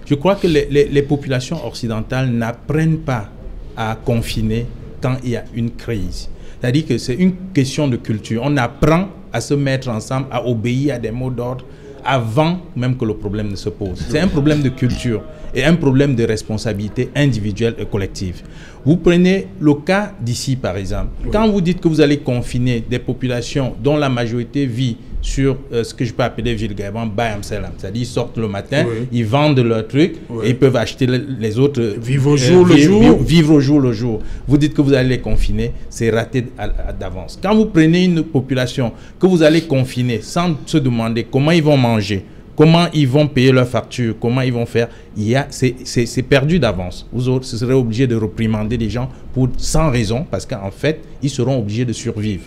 Je crois que les populations occidentales n'apprennent pas à confiner quand il y a une crise. C'est-à-dire que c'est une question de culture. On apprend à se mettre ensemble, à obéir à des mots d'ordre avant même que le problème ne se pose. C'est un problème de culture et un problème de responsabilité individuelle et collective. Vous prenez le cas d'ici, par exemple. Quand vous dites que vous allez confiner des populations dont la majorité vit sur ce que je peux appeler vulgairement bayam salam, c'est-à-dire ils sortent le matin, ils vendent leurs trucs et ils peuvent acheter les autres. Vivre au jour le jour. Vivre au jour le jour. Vous dites que vous allez les confiner, c'est raté d'avance. Quand vous prenez une population que vous allez confiner sans se demander comment ils vont manger, comment ils vont payer leurs factures, comment ils vont faire, c'est perdu d'avance. Vous serez obligé de réprimander les gens sans raison parce qu'en fait, ils seront obligés de survivre.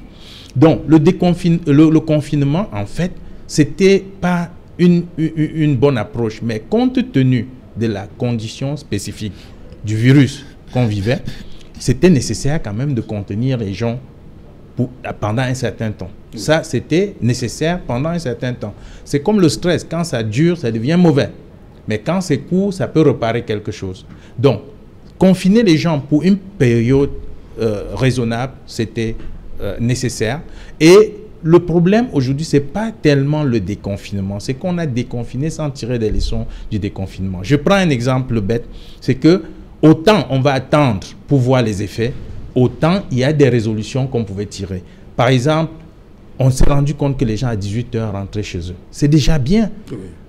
Donc, le confinement, en fait, c'était pas une bonne approche. Mais compte tenu de la condition spécifique du virus qu'on vivait, c'était nécessaire quand même de contenir les gens pendant un certain temps. Ça, c'était nécessaire pendant un certain temps. C'est comme le stress. Quand ça dure, ça devient mauvais. Mais quand c'est court, ça peut réparer quelque chose. Donc, confiner les gens pour une période raisonnable, c'était nécessaire. Et le problème aujourd'hui, ce n'est pas tellement le déconfinement, c'est qu'on a déconfiné sans tirer des leçons du déconfinement. Je prends un exemple bête, c'est que autant on va attendre pour voir les effets, autant il y a des résolutions qu'on pouvait tirer. Par exemple, on s'est rendu compte que les gens à 18h rentraient chez eux. C'est déjà bien.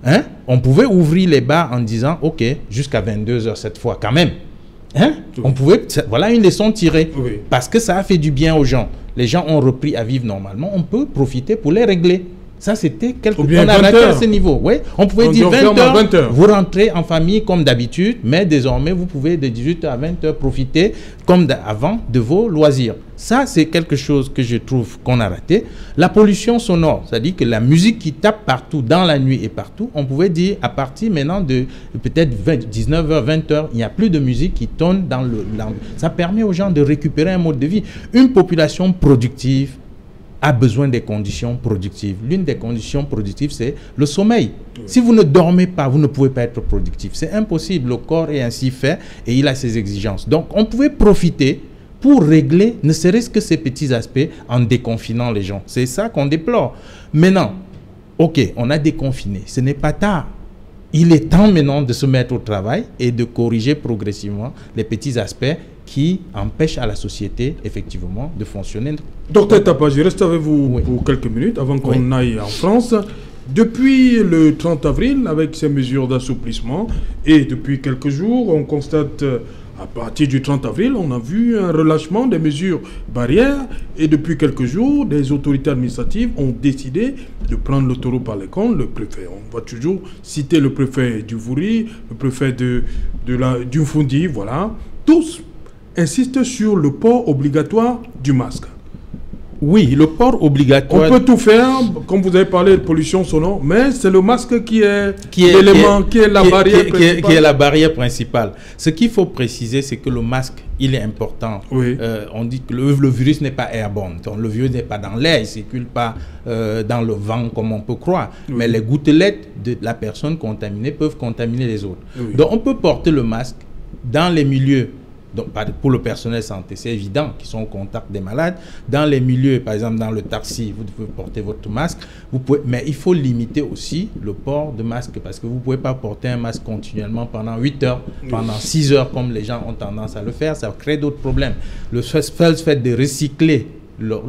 Hein? On pouvait ouvrir les bars en disant, OK, jusqu'à 22h cette fois quand même. Hein? On pouvait, voilà une leçon tirée, parce que ça a fait du bien aux gens. Les gens ont repris à vivre normalement, on peut profiter pour les régler. Ça, c'était quelque chose. On a raté à ce niveau. Oui, on pouvait dire 20h, vous rentrez en famille comme d'habitude, mais désormais, vous pouvez de 18h à 20h profiter comme avant de vos loisirs. Ça, c'est quelque chose que je trouve qu'on a raté. La pollution sonore, c'est-à-dire que la musique qui tape partout, dans la nuit et partout, on pouvait dire à partir maintenant de peut-être 19h, 20h, il n'y a plus de musique qui tonne dans le... Ça permet aux gens de récupérer un mode de vie. Une population productive a besoin des conditions productives. L'une des conditions productives, c'est le sommeil. Si vous ne dormez pas, vous ne pouvez pas être productif. C'est impossible. Le corps est ainsi fait et il a ses exigences. Donc, on pouvait profiter pour régler ne serait-ce que ces petits aspects en déconfinant les gens. C'est ça qu'on déplore. Maintenant, ok, on a déconfiné, ce n'est pas tard. Il est temps maintenant de se mettre au travail et de corriger progressivement les petits aspects qui empêchent à la société, effectivement, de fonctionner. Docteur Tapa, je reste avec vous pour quelques minutes avant qu'on aille en France. Depuis le 30 avril, avec ces mesures d'assouplissement, et depuis quelques jours, on constate, à partir du 30 avril, on a vu un relâchement des mesures barrières, et depuis quelques jours, des autorités administratives ont décidé de prendre le taureau par les cornes, le préfet. On va toujours citer le préfet du Vouri, le préfet du Fundi, voilà. Tous insistent sur le port obligatoire du masque. Oui, le port obligatoire. On peut tout faire, comme vous avez parlé de pollution sonore, mais c'est le masque qui est l'élément, qui est la barrière principale. Qui est la barrière principale. Ce qu'il faut préciser, c'est que le masque, il est important. Oui. On dit que le virus n'est pas airborne. Donc, le virus n'est pas dans l'air, il ne circule pas dans le vent comme on peut croire. Oui. Mais les gouttelettes de la personne contaminée peuvent contaminer les autres. Oui. Donc on peut porter le masque dans les milieux. Donc, pour le personnel santé, c'est évident qu'ils sont au contact des malades. Dans les milieux, par exemple, dans le taxi, vous devez porter votre masque. Mais il faut limiter aussi le port de masque parce que vous ne pouvez pas porter un masque continuellement pendant 8 heures, pendant 6 heures, comme les gens ont tendance à le faire. Ça crée d'autres problèmes. Le fait de recycler le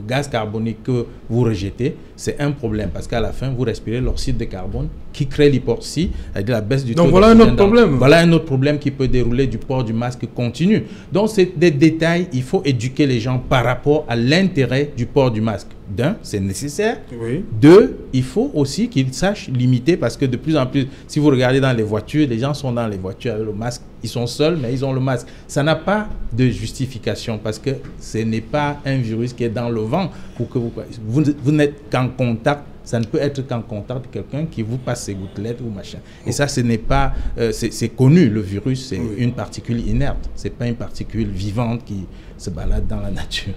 gaz carbonique que vous rejetez, c'est un problème parce qu'à la fin, vous respirez l'oxyde de carbone qui crée l'hypoxie, c'est-à-dire la baisse du taux d'oxygène. Donc voilà un autre problème. Voilà un autre problème qui peut dérouler du port du masque continu. Donc c'est des détails, il faut éduquer les gens par rapport à l'intérêt du port du masque. D'un, c'est nécessaire. Oui. Deux, il faut aussi qu'ils sachent limiter parce que de plus en plus, si vous regardez dans les voitures, les gens sont dans les voitures avec le masque, ils sont seuls mais ils ont le masque. Ça n'a pas de justification parce que ce n'est pas un virus qui est dans le vent pour que vous n'êtes qu'en contact. Ça ne peut être qu'en contact de quelqu'un qui vous passe ses gouttelettes ou machin. Et ça, ce n'est pas... c'est connu, le virus, c'est une particule inerte. Ce n'est pas une particule vivante qui se balade dans la nature.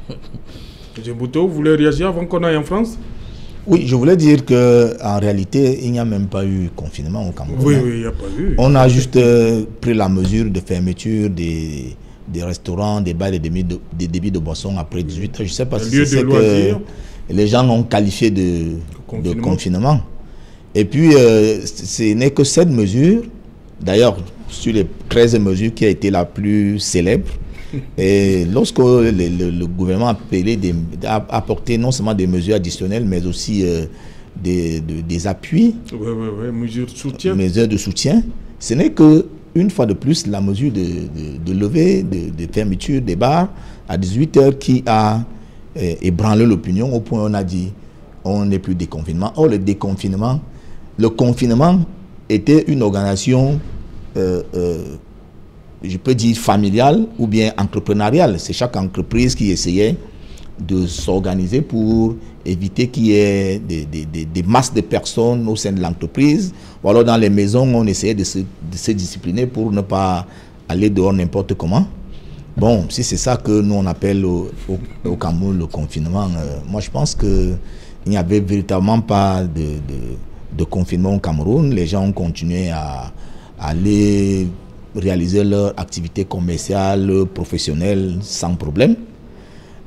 M. Bouto, vous voulez réagir avant qu'on aille en France? Oui, je voulais dire qu'en réalité, il n'y a même pas eu confinement au Cameroun. Oui, il n'y a pas eu. On a juste pris la mesure de fermeture des restaurants, des bars et des débits de boissons après 18 heures. Je ne sais pas si c'est que les gens ont qualifié de confinement. Et puis, ce n'est que cette mesure, d'ailleurs, sur les 13 mesures qui a été la plus célèbre, et lorsque le gouvernement a apporté non seulement des mesures additionnelles, mais aussi des appuis, mesures de soutien, ce n'est que une fois de plus la mesure de levée, de fermeture des bars à 18 heures qui a ébranlé l'opinion au point où on a dit on n'est plus déconfinement. Or, le confinement était une organisation je peux dire familiale ou bien entrepreneuriale. C'est chaque entreprise qui essayait de s'organiser pour éviter qu'il y ait des masses de personnes au sein de l'entreprise. Ou alors dans les maisons, on essayait de se discipliner pour ne pas aller dehors n'importe comment. Bon, si c'est ça que nous on appelle au Cameroun le confinement, moi je pense qu'il n'y avait véritablement pas de confinement au Cameroun. Les gens ont continué à aller réaliser leur activité commerciale, professionnelle sans problème.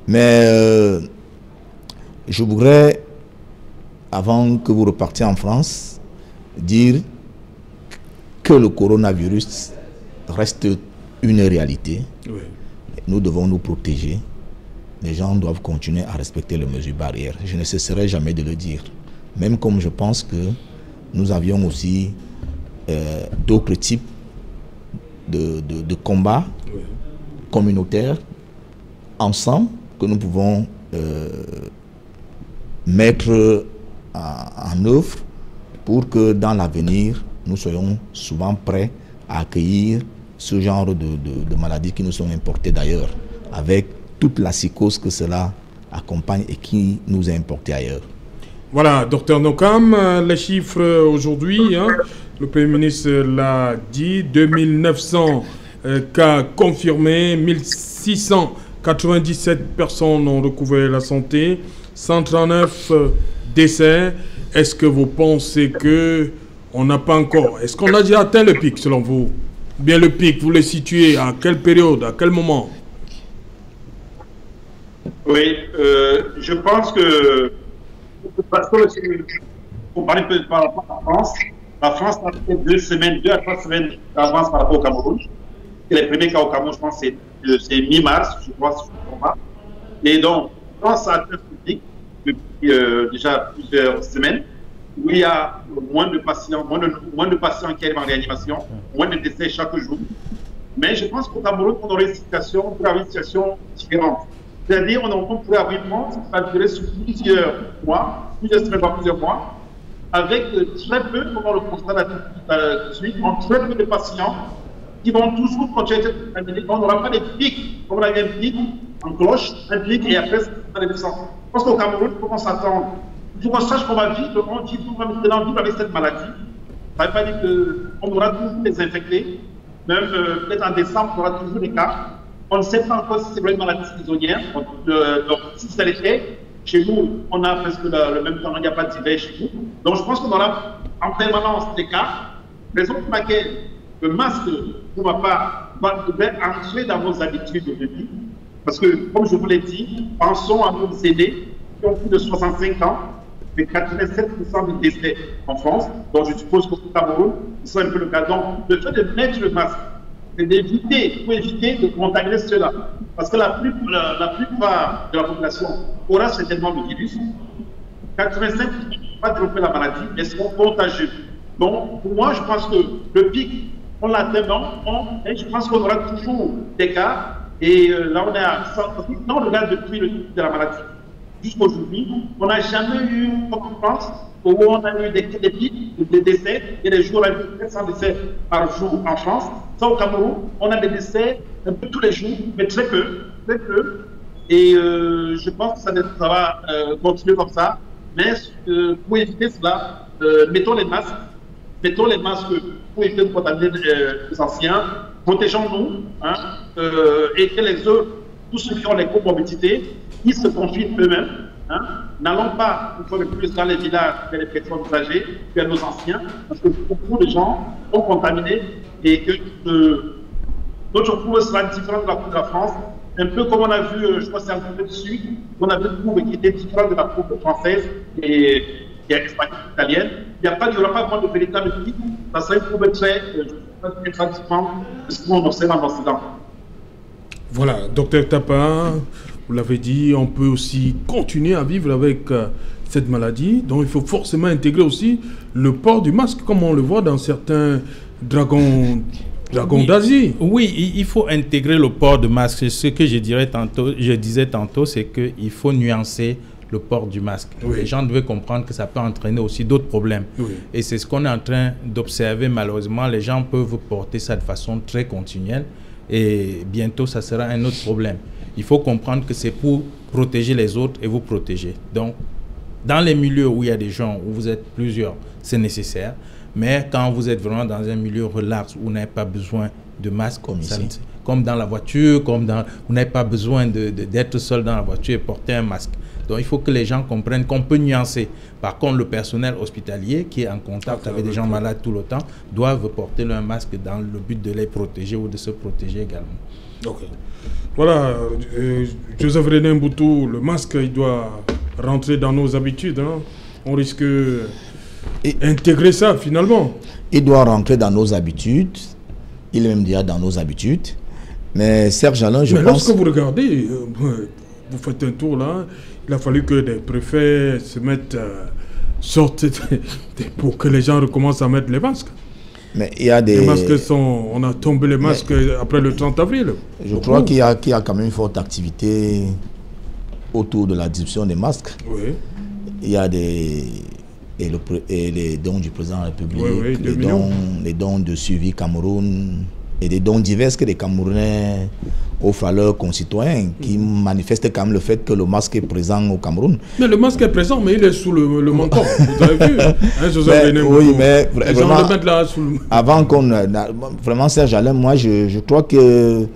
Mais je voudrais, avant que vous repartiez en France, dire que le coronavirus reste une réalité. Oui. Nous devons nous protéger. Les gens doivent continuer à respecter les mesures barrières. Je ne cesserai jamais de le dire. Même comme je pense que nous avions aussi d'autres types de combats communautaires ensemble que nous pouvons mettre en œuvre pour que dans l'avenir, nous soyons souvent prêts à accueillir ce genre de maladies qui nous sont importées d'ailleurs, avec toute la psychose que cela accompagne et qui nous est importée ailleurs. Voilà, docteur Nokam, les chiffres aujourd'hui, hein, le Premier ministre l'a dit, 2900 cas confirmés, 1697 personnes ont recouvert la santé, 139 décès. Est-ce que vous pensez qu'on n'a pas encore... Est-ce qu'on a déjà atteint le pic selon vous? Bien le pic, vous le situez à quelle période, à quel moment? Oui, je pense que pour parler par rapport à la France a fait 2 à 3 semaines d'avance par rapport au Cameroun. Et les premiers cas au Cameroun, je pense, c'est mi-mars, je crois, si je ne me trompe pas. Et donc, France a fait public depuis déjà plusieurs semaines, où il y a moins de patients qui arrivent en réanimation, moins de décès chaque jour. Mais je pense qu'au Cameroun, on aurait une situation différente. C'est-à-dire, on pourrait avoir une montre qui va durer sur plusieurs mois, plusieurs semaines, voire plusieurs mois, avec très peu, comme on le constate tout de suite, très peu de patients qui vont toujours continuer à être contaminés. On n'aura pas des pics, comme on avait un pic en cloche, un pic et après, ça va descendre. Je pense qu'au Cameroun, il faut qu'on s'attende. Il faut qu'on sache qu'on va vivre, on va maintenant vivre avec cette maladie. Ça ne veut pas dire qu'on aura toujours des infectés. Même peut-être en décembre, on aura toujours des cas. On ne sait pas encore si c'est vraiment une maladie saisonnière. Donc, si ça l'était, chez nous, on a presque le même temps, il n'y a pas d'hiver chez nous. Donc, je pense qu'on aura en permanence des cas. Raison pour laquelle le masque, pour ma part, devrait entrer dans nos habitudes de vie. Parce que, comme je vous l'ai dit, pensons à nos aînés qui ont plus de 65 ans, mais 87% des décès en France. Donc, je suppose qu'au Cameroun, c'est un peu le cas. Donc, le fait de mettre le masque, c'est pour éviter de contaminer cela. Parce que la plupart de la population aura certainement le virus. 85% ne vont pas développer la maladie, mais seront contagieux. Donc, pour moi, je pense que le pic, on l'atteint, et je pense qu'on aura toujours des cas. Et là, on est à 100%. Non, on regarde depuis le début de la maladie jusqu'aujourd'hui, on n'a jamais eu, comme on pense, où on a eu des pics, des décès, et les jours, on a eu 400 décès par jour en France. Ça, au Cameroun, on a des décès un peu tous les jours, mais très peu, très peu. Et je pense que ça va continuer comme ça. Mais pour éviter cela, mettons les masques pour éviter de contaminer les anciens, protégeons-nous, hein, et que les autres, tous ceux qui ont les comorbidités, ils se confinent eux-mêmes. Hein. N'allons pas, une fois de plus, dans les villages vers les personnes âgées, vers nos anciens, parce que beaucoup de gens sont contaminés et que notre courbe sera différente de la courbe de la France. Un peu comme on a vu, je crois que c'est un peu dessus, on a vu une courbe qui était différente de la courbe française et espagnole, italienne. Il n'y aura pas vraiment de véritable pic. Ça sera une courbe très différente de ce qu'on observe en Occident. Voilà, docteur Tapa, vous l'avez dit, on peut aussi continuer à vivre avec cette maladie. Donc il faut forcément intégrer aussi le port du masque, comme on le voit dans certains dragons d'Asie. Oui, il faut intégrer le port de masque. Ce que je disais tantôt, c'est qu'il faut nuancer le port du masque. Oui. Les gens devaient comprendre que ça peut entraîner aussi d'autres problèmes. Oui. Et c'est ce qu'on est en train d'observer malheureusement. Les gens peuvent porter ça de façon très continuelle. Et bientôt, ça sera un autre problème. Il faut comprendre que c'est pour protéger les autres et vous protéger. Donc, dans les milieux où il y a des gens, où vous êtes plusieurs, c'est nécessaire. Mais quand vous êtes vraiment dans un milieu relax, où vous n'avez pas besoin de masque, comme dans la voiture, vous n'avez pas besoin d'être seul dans la voiture et porter un masque. Donc, il faut que les gens comprennent qu'on peut nuancer. Par contre, le personnel hospitalier qui est en contact avec des gens malades tout le temps doivent porter leur masque dans le but de les protéger ou de se protéger également. Okay. Voilà, Joseph René Mboutou, le masque, il doit rentrer dans nos habitudes. Hein. On risque d'intégrer ça finalement. Il doit rentrer dans nos habitudes. Il est même déjà dans nos habitudes. Mais Serge Alain, je pense... lorsque vous regardez, vous faites un tour là, il a fallu que des préfets se mettent, sortent pour que les gens recommencent à mettre les masques. Mais il y a des... Les masques sont... On a tombé les masques après le 30 avril. Je crois qu'il y a quand même une forte activité autour de la distribution des masques. Oui. Il y a des... Et les dons du président de la République, les dons de suivi Cameroun, et des dons divers que les Camerounais offrent à leurs concitoyens, qui manifestent quand même le fait que le masque est présent au Cameroun. Mais le masque est présent, mais il est sous le menton. Vous avez vu hein, oui, mais vraiment, là sous le... avant qu'on... Vraiment, Serge Alain, moi, je crois que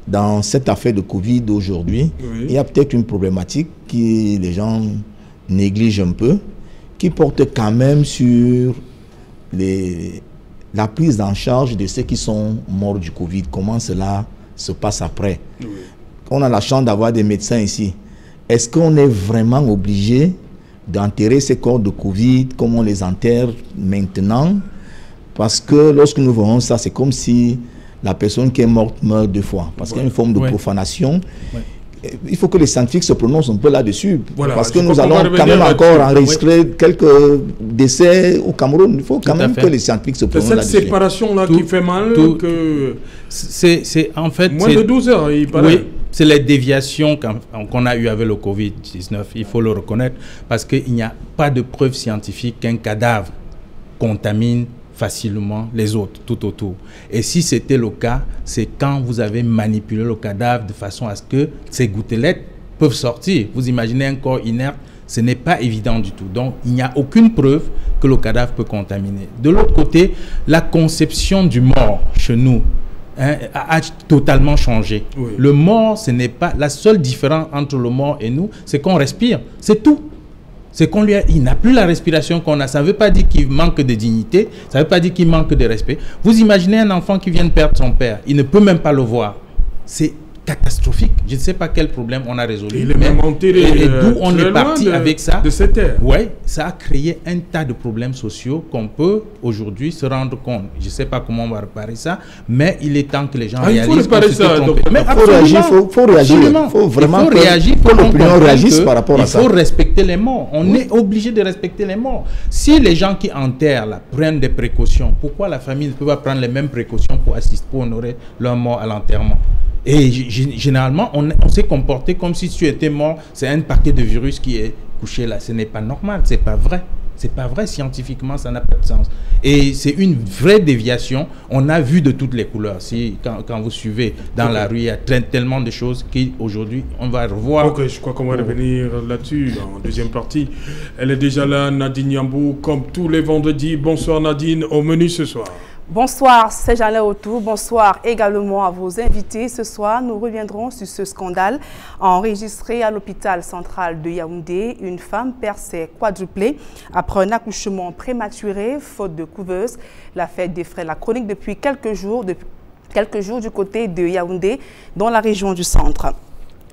dans cette affaire de Covid aujourd'hui, il y a peut-être une problématique que les gens négligent un peu, qui porte quand même sur la prise en charge de ceux qui sont morts du Covid. Comment cela se passe après. On a la chance d'avoir des médecins ici. est-ce qu'on est vraiment obligé d'enterrer ces corps de Covid comme on les enterre maintenant? Parce que lorsque nous voyons ça, c'est comme si la personne qui est morte meurt 2 fois. Parce qu'il y a une forme de profanation. Il faut que les scientifiques se prononcent un peu là-dessus. Voilà, parce que nous allons quand même encore enregistrer quelques décès au Cameroun. Il faut quand même que les scientifiques se prononcent là-dessus. C'est cette séparation-là qui fait mal. C'est en fait... Moins de 12 heures, il paraît. Oui, c'est les déviations qu'on a eues avec le Covid-19. Il faut le reconnaître. Parce qu'il n'y a pas de preuve scientifique qu'un cadavre contamine facilement les autres tout autour. Et si c'était le cas, c'est quand vous avez manipulé le cadavre de façon à ce que ces gouttelettes peuvent sortir. Vous imaginez un corps inerte, ce n'est pas évident du tout. Donc, il n'y a aucune preuve que le cadavre peut contaminer. De l'autre côté, la conception du mort chez nous a totalement changé. Oui. Le mort, ce n'est pas... La seule différence entre le mort et nous, c'est qu'on respire. C'est tout. C'est il n'a plus la respiration qu'on a. Ça ne veut pas dire qu'il manque de dignité, ça ne veut pas dire qu'il manque de respect. Vous imaginez un enfant qui vient de perdre son père, il ne peut même pas le voir. C'est catastrophique. Je ne sais pas quel problème on a résolu. Il est même enterré. Et d'où on est parti avec ça. De cette terre. Oui, ça a créé un tas de problèmes sociaux qu'on peut aujourd'hui se rendre compte. Je ne sais pas comment on va réparer ça, mais il est temps que les gens réalisent. Il faut réparer ça. Mais il faut réagir. Il faut réagir. Il faut vraiment que l'opinion réagisse par rapport à ça. Il faut respecter les morts. On est obligé de respecter les morts. Si les gens qui enterrent là, prennent des précautions, pourquoi la famille ne peut pas prendre les mêmes précautions pour honorer leur mort à l'enterrement? Et généralement, on s'est comporté comme si tu étais mort. C'est un paquet de virus qui est couché là. Ce n'est pas normal, c'est pas vrai. C'est pas vrai scientifiquement, ça n'a pas de sens. Et c'est une vraie déviation. On a vu de toutes les couleurs. Quand vous suivez dans la rue, il y a tellement de choses qu'aujourd'hui, on va revoir. Ok, je crois qu'on va revenir là-dessus en deuxième partie. Elle est déjà là, Nadine Yambou, comme tous les vendredis. Bonsoir Nadine, au menu ce soir. Bonsoir, c'est Jean-Léa Autour. Bonsoir également à vos invités. Ce soir, nous reviendrons sur ce scandale enregistré à l'hôpital central de Yaoundé. Une femme perd ses quadruplés après un accouchement prématuré, faute de couveuse. La fête défraie la chronique depuis quelques jours du côté de Yaoundé, dans la région du centre.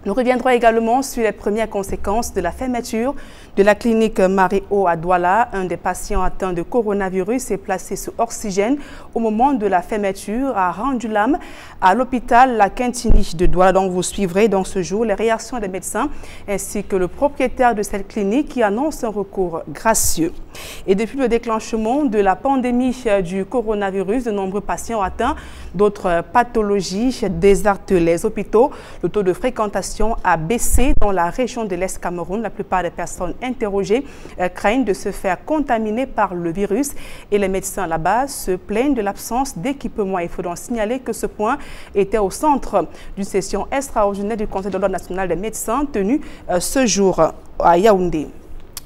Nous reviendrons également sur les premières conséquences de la fermeture de la clinique Marie-O à Douala. Un des patients atteints de coronavirus est placé sous oxygène au moment de la fermeture, a rendu l'âme à l'hôpital La Quintini de Douala. Donc vous suivrez dans ce jour les réactions des médecins ainsi que le propriétaire de cette clinique qui annonce un recours gracieux. Et depuis le déclenchement de la pandémie du coronavirus, de nombreux patients atteints d'autres pathologies désertent les hôpitaux. Le taux de fréquentation a baissé dans la région de l'Est Cameroun. La plupart des personnes interrogées craignent de se faire contaminer par le virus et les médecins là-bas se plaignent de l'absence d'équipement. Il faut donc signaler que ce point était au centre d'une session extraordinaire du Conseil de l'Ordre national des médecins tenue ce jour à Yaoundé.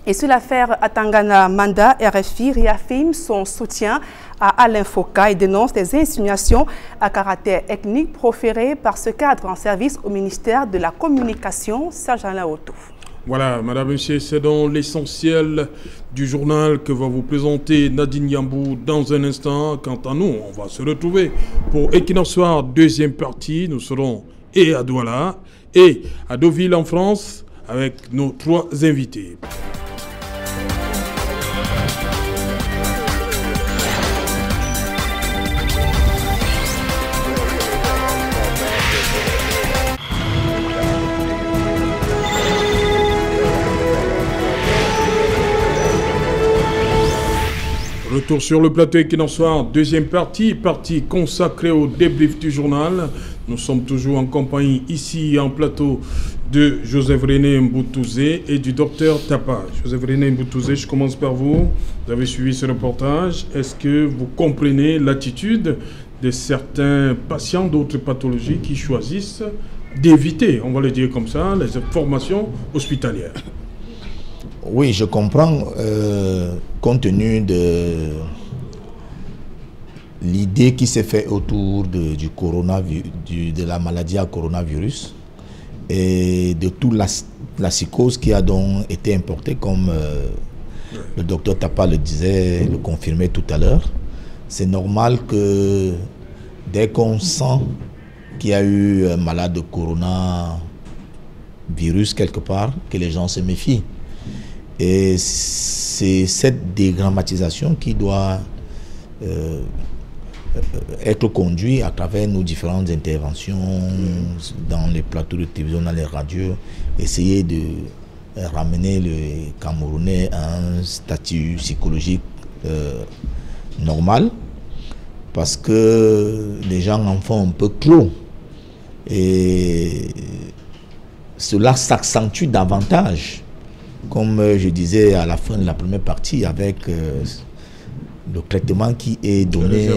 Et sur l'affaire Atangana Manda, RFI réaffirme son soutien à Alain Foka et dénonce des insinuations à caractère ethnique proférées par ce cadre en service au ministère de la Communication, Serge-Alain Otto. Voilà, madame, monsieur, c'est dans l'essentiel du journal que va vous présenter Nadine Yambou dans un instant. Quant à nous, on va se retrouver pour Equinox Soir, deuxième partie. Nous serons et à Douala et à Deauville en France avec nos 3 invités. Retour sur le plateau Equinox Soir, deuxième partie consacrée au débrief du journal. Nous sommes toujours en compagnie ici en plateau de Joseph-René Mboutouzé et du docteur Tapa. Joseph-René Mboutouzé, je commence par vous. Vous avez suivi ce reportage. Est-ce que vous comprenez l'attitude de certains patients d'autres pathologies qui choisissent d'éviter, on va le dire comme ça, les formations hospitalières? Oui, je comprends, compte tenu de l'idée qui s'est faite autour de la maladie à coronavirus et de toute la psychose qui a donc été importée, comme le docteur Tapa le disait, le confirmait tout à l'heure. C'est normal que dès qu'on sent qu'il y a eu un malade de corona virus quelque part, que les gens se méfient. Et c'est cette dégrammatisation qui doit être conduite à travers nos différentes interventions dans les plateaux de télévision, dans les radios, essayer de ramener le Camerounais à un statut psychologique normal, parce que les gens en font un peu clos et cela s'accentue davantage, comme je disais à la fin de la première partie, avec le traitement qui est donné,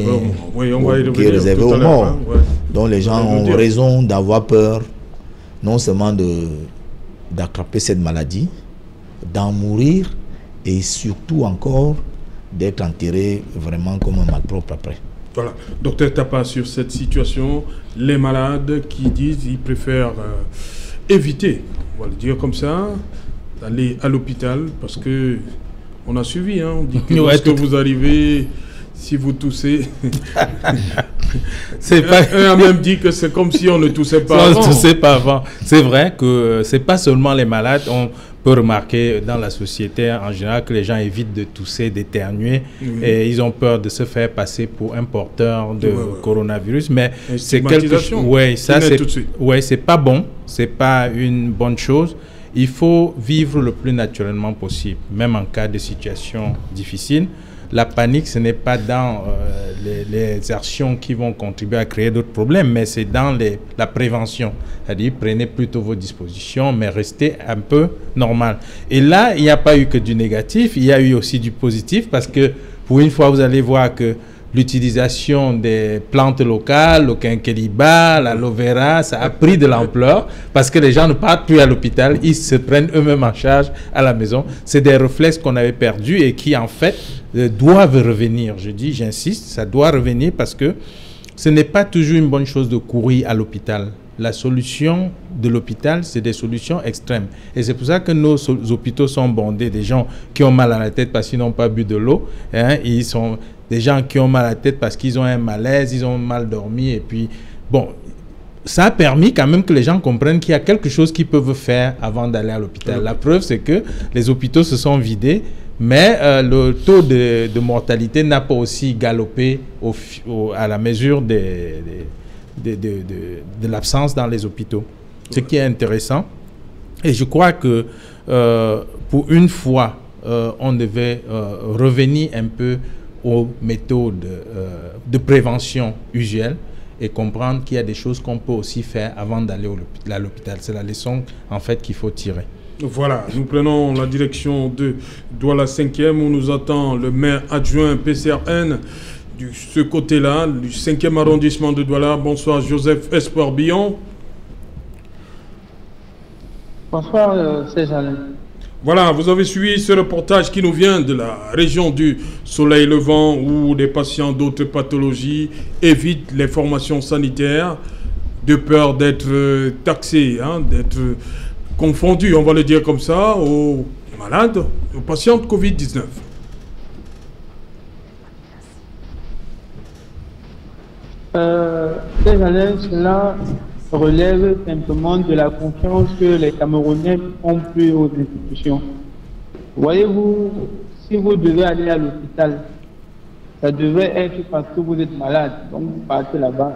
qui est réservé aux morts. Hein, ouais. Donc les gens ont raison d'avoir peur, non seulement d'attraper cette maladie, d'en mourir et surtout encore d'être enterré vraiment comme un malpropre après. Voilà. Docteur Tapa, sur cette situation, les malades qui disent qu'ils préfèrent éviter, on va le dire comme ça, d'aller à l'hôpital parce que on a suivi, hein, on dit que lorsque vous arrivez, si vous toussez, on a même dit que c'est comme si on ne toussait pas avant. C'est vrai que c'est pas seulement les malades. On peut remarquer dans la société en général que les gens évitent de tousser, d'éternuer, et ils ont peur de se faire passer pour un porteur de coronavirus. Mais c'est quelque chose. C'est pas bon, c'est pas une bonne chose. Il faut vivre le plus naturellement possible, même en cas de situation difficile. La panique, ce n'est pas dans les actions qui vont contribuer à créer d'autres problèmes, mais c'est dans la prévention. C'est-à-dire, prenez plutôt vos dispositions, mais restez un peu normal. Et là, il n'y a pas eu que du négatif, il y a eu aussi du positif, parce que pour une fois, vous allez voir que l'utilisation des plantes locales, le quinqueliba, l'aloe vera, ça a pris de l'ampleur parce que les gens ne partent plus à l'hôpital, ils se prennent eux-mêmes en charge à la maison. C'est des réflexes qu'on avait perdus et qui en fait doivent revenir. J'insiste, ça doit revenir parce que ce n'est pas toujours une bonne chose de courir à l'hôpital. La solution de l'hôpital, c'est des solutions extrêmes. Et c'est pour ça que nos hôpitaux sont bondés. Des gens qui ont mal à la tête parce qu'ils n'ont pas bu de l'eau. Hein, ils sont des gens qui ont mal à la tête parce qu'ils ont un malaise, ils ont mal dormi. Et puis, bon, ça a permis quand même que les gens comprennent qu'il y a quelque chose qu'ils peuvent faire avant d'aller à l'hôpital. La preuve, c'est que les hôpitaux se sont vidés, mais le taux de mortalité n'a pas aussi galopé à la mesure de l'absence dans les hôpitaux. Ce qui est intéressant. Et je crois que pour une fois, on devait revenir un peu aux méthodes de prévention usuelles et comprendre qu'il y a des choses qu'on peut aussi faire avant d'aller à l'hôpital. C'est la leçon en fait qu'il faut tirer. Voilà, nous prenons la direction de Douala 5e où nous attend le maire adjoint PCRN de ce côté-là, du 5e arrondissement de Douala. Bonsoir Joseph Espoir Billon. Bonsoir Serge Alain. Voilà, vous avez suivi ce reportage qui nous vient de la région du Soleil Levant où des patients d'autres pathologies évitent les formations sanitaires de peur d'être taxés, hein, d'être confondus, on va le dire comme ça, aux malades, aux patients de Covid-19. Cela relève simplement de la confiance que les Camerounais ont plus aux institutions. Voyez-vous, si vous devez aller à l'hôpital, ça devait être parce que vous êtes malade, donc vous partez là-bas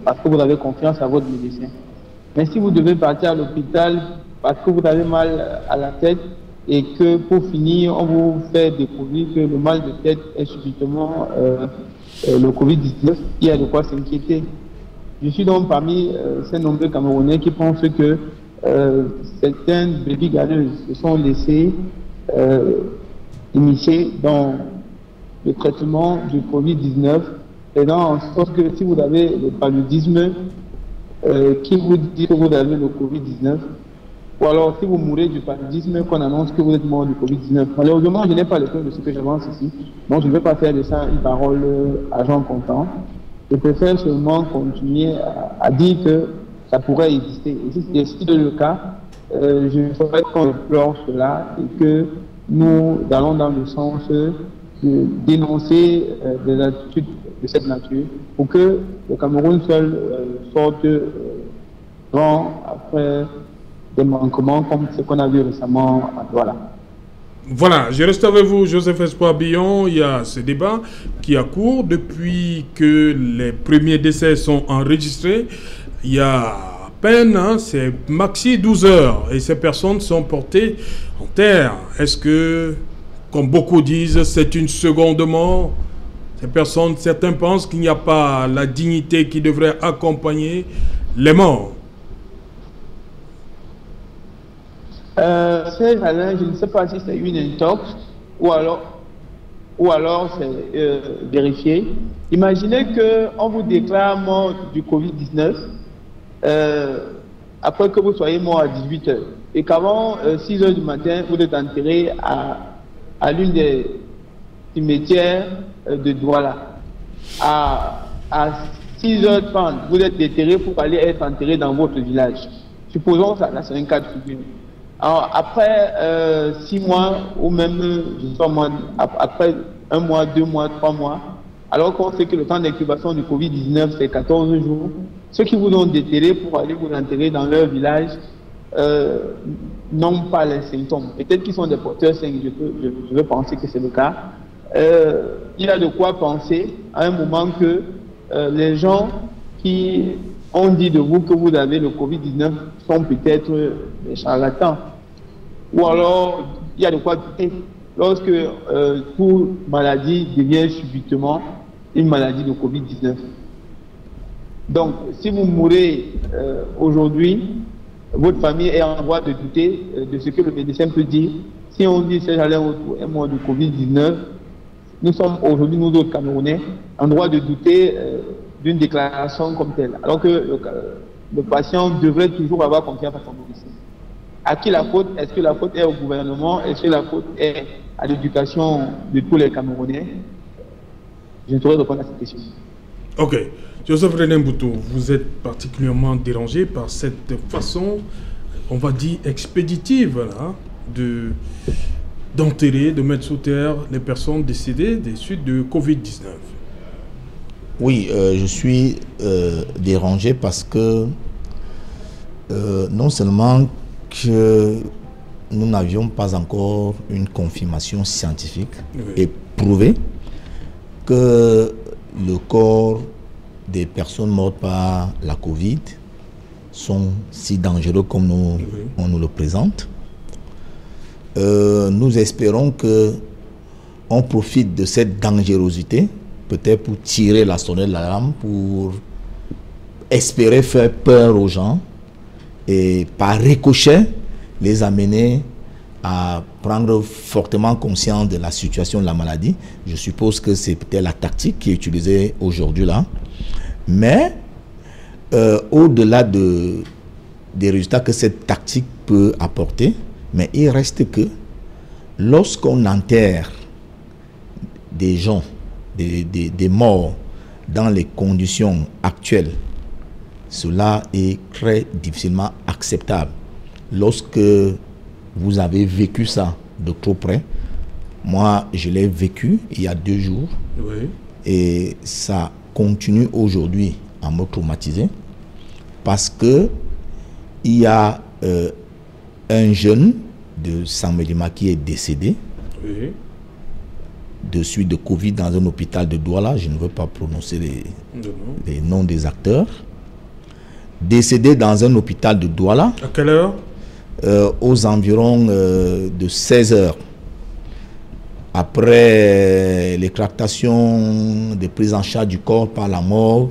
parce que vous avez confiance à votre médecin. Mais si vous devez partir à l'hôpital parce que vous avez mal à la tête et que pour finir, on vous fait découvrir que le mal de tête est subitement le Covid-19, il y a de quoi s'inquiéter. Je suis donc parmi ces nombreux Camerounais qui pensent que certaines brebis galeuses se sont laissées initier dans le traitement du Covid-19, et en sorte que si vous avez le paludisme qui vous dit que vous avez le Covid-19, ou alors si vous mourrez du paludisme, qu'on annonce que vous êtes mort du Covid-19. Malheureusement, je n'ai pas le temps de ce que j'avance ici, donc je ne vais pas faire de ça une parole à gens contents. Je préfère seulement continuer à dire que ça pourrait exister. Et si c'est le cas, je ferai qu'on explore cela et que nous allons dans le sens de dénoncer des attitudes de cette nature pour que le Cameroun seul sorte grand après des manquements comme ce qu'on a vu récemment à Douala. Voilà, je reste avec vous, Joseph Espoir Billon. Il y a ce débat qui a cours depuis que les premiers décès sont enregistrés. Il y a à peine, c'est maxi 12 heures et ces personnes sont portées en terre. Est-ce que, comme beaucoup disent, c'est une seconde mort? Ces personnes, certains pensent qu'il n'y a pas la dignité qui devrait accompagner les morts. Je ne sais pas si c'est une intox ou alors c'est vérifié. Imaginez qu'on vous déclare mort du Covid-19 après que vous soyez mort à 18h et qu'avant 6h du matin, vous êtes enterré à l'une des cimetières de Douala. À 6h30, vous êtes déterré pour aller être enterré dans votre village. Supposons ça, là c'est un cas de figure. Alors, après 6 mois, ou même, je sais pas moi, après 1 mois, 2 mois, 3 mois, alors qu'on sait que le temps d'incubation du Covid-19, c'est 14 jours, ceux qui vous ont déterré pour aller vous enterrer dans leur village n'ont pas les symptômes. Peut-être qu'ils sont des porteurs sains, je veux penser que c'est le cas. Il y a de quoi penser à un moment que les gens qui ont dit de vous que vous avez le Covid-19 sont peut-être des charlatans. Ou alors, il y a de quoi douter. Lorsque toute maladie devient subitement une maladie de Covid-19. Donc, si vous mourrez aujourd'hui, votre famille est en droit de douter de ce que le médecin peut dire. Si on dit que Serge Alain Autou est mort du Covid-19, nous sommes aujourd'hui, nous autres Camerounais, en droit de douter d'une déclaration comme telle, alors que le patient devrait toujours avoir confiance à son médecin. À qui la faute? Est-ce que la faute est au gouvernement? Est-ce que la faute est à l'éducation de tous les Camerounais? Je ne saurais répondre à cette question. Ok. Joseph René Mboutou, vous êtes particulièrement dérangé par cette façon, on va dire, expéditive là, d'enterrer, de mettre sous terre les personnes décédées des suites de Covid-19. Oui, je suis dérangé parce que non seulement que nous n'avions pas encore une confirmation scientifique et prouvée que le corps des personnes mortes par la Covid sont si dangereux comme on nous le présente. Nous espérons qu'on profite de cette dangerosité, peut-être pour tirer la sonnette d'alarme, pour espérer faire peur aux gens et par ricochet les amener à prendre fortement conscience de la situation de la maladie. Je suppose que c'est peut-être la tactique qui est utilisée aujourd'hui là. Mais au-delà des résultats que cette tactique peut apporter, mais il reste que lorsqu'on enterre des gens, des morts dans les conditions actuelles, cela est très difficilement acceptable. Lorsque vous avez vécu ça de trop près, moi je l'ai vécu il y a 2 jours, et ça continue aujourd'hui à me traumatiser parce que il y a un jeune de Saint-Mélima qui est décédé de suite de Covid dans un hôpital de Douala. Je ne veux pas prononcer les noms des acteurs. Décédé dans un hôpital de Douala. À quelle heure? Aux environs de 16 heures. Après l'éclatation de prise en charge du corps par la morgue,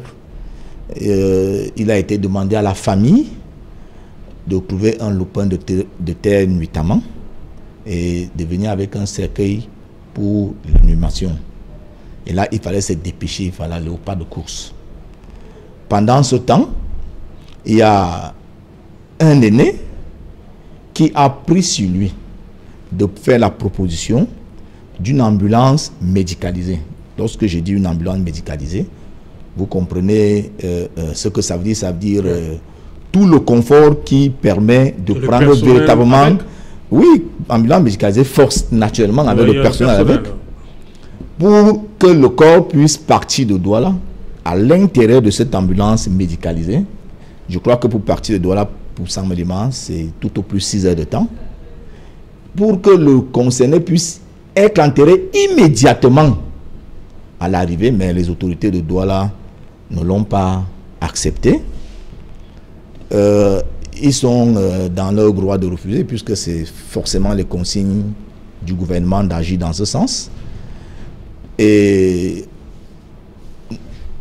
il a été demandé à la famille de trouver un lopin de terre nuitamment et de venir avec un cercueil pour l'inhumation. Et là, il fallait se dépêcher, il fallait aller au pas de course. Pendant ce temps, il y a un aîné qui a pris sur lui de faire la proposition d'une ambulance médicalisée. Lorsque je dis une ambulance médicalisée, vous comprenez ce que ça veut dire. Ça veut dire tout le confort qui permet de prendre véritablement... Avec? Oui, ambulance médicalisée force naturellement avec le personnel avec. Pour que le corps puisse partir de Douala à l'intérieur de cette ambulance médicalisée. Je crois que pour partir de Douala, pour 100 éléments, c'est tout au plus 6 heures de temps, pour que le concerné puisse être enterré immédiatement à l'arrivée, mais les autorités de Douala ne l'ont pas accepté. Ils sont dans leur droit de refuser, puisque c'est forcément les consignes du gouvernement d'agir dans ce sens. Et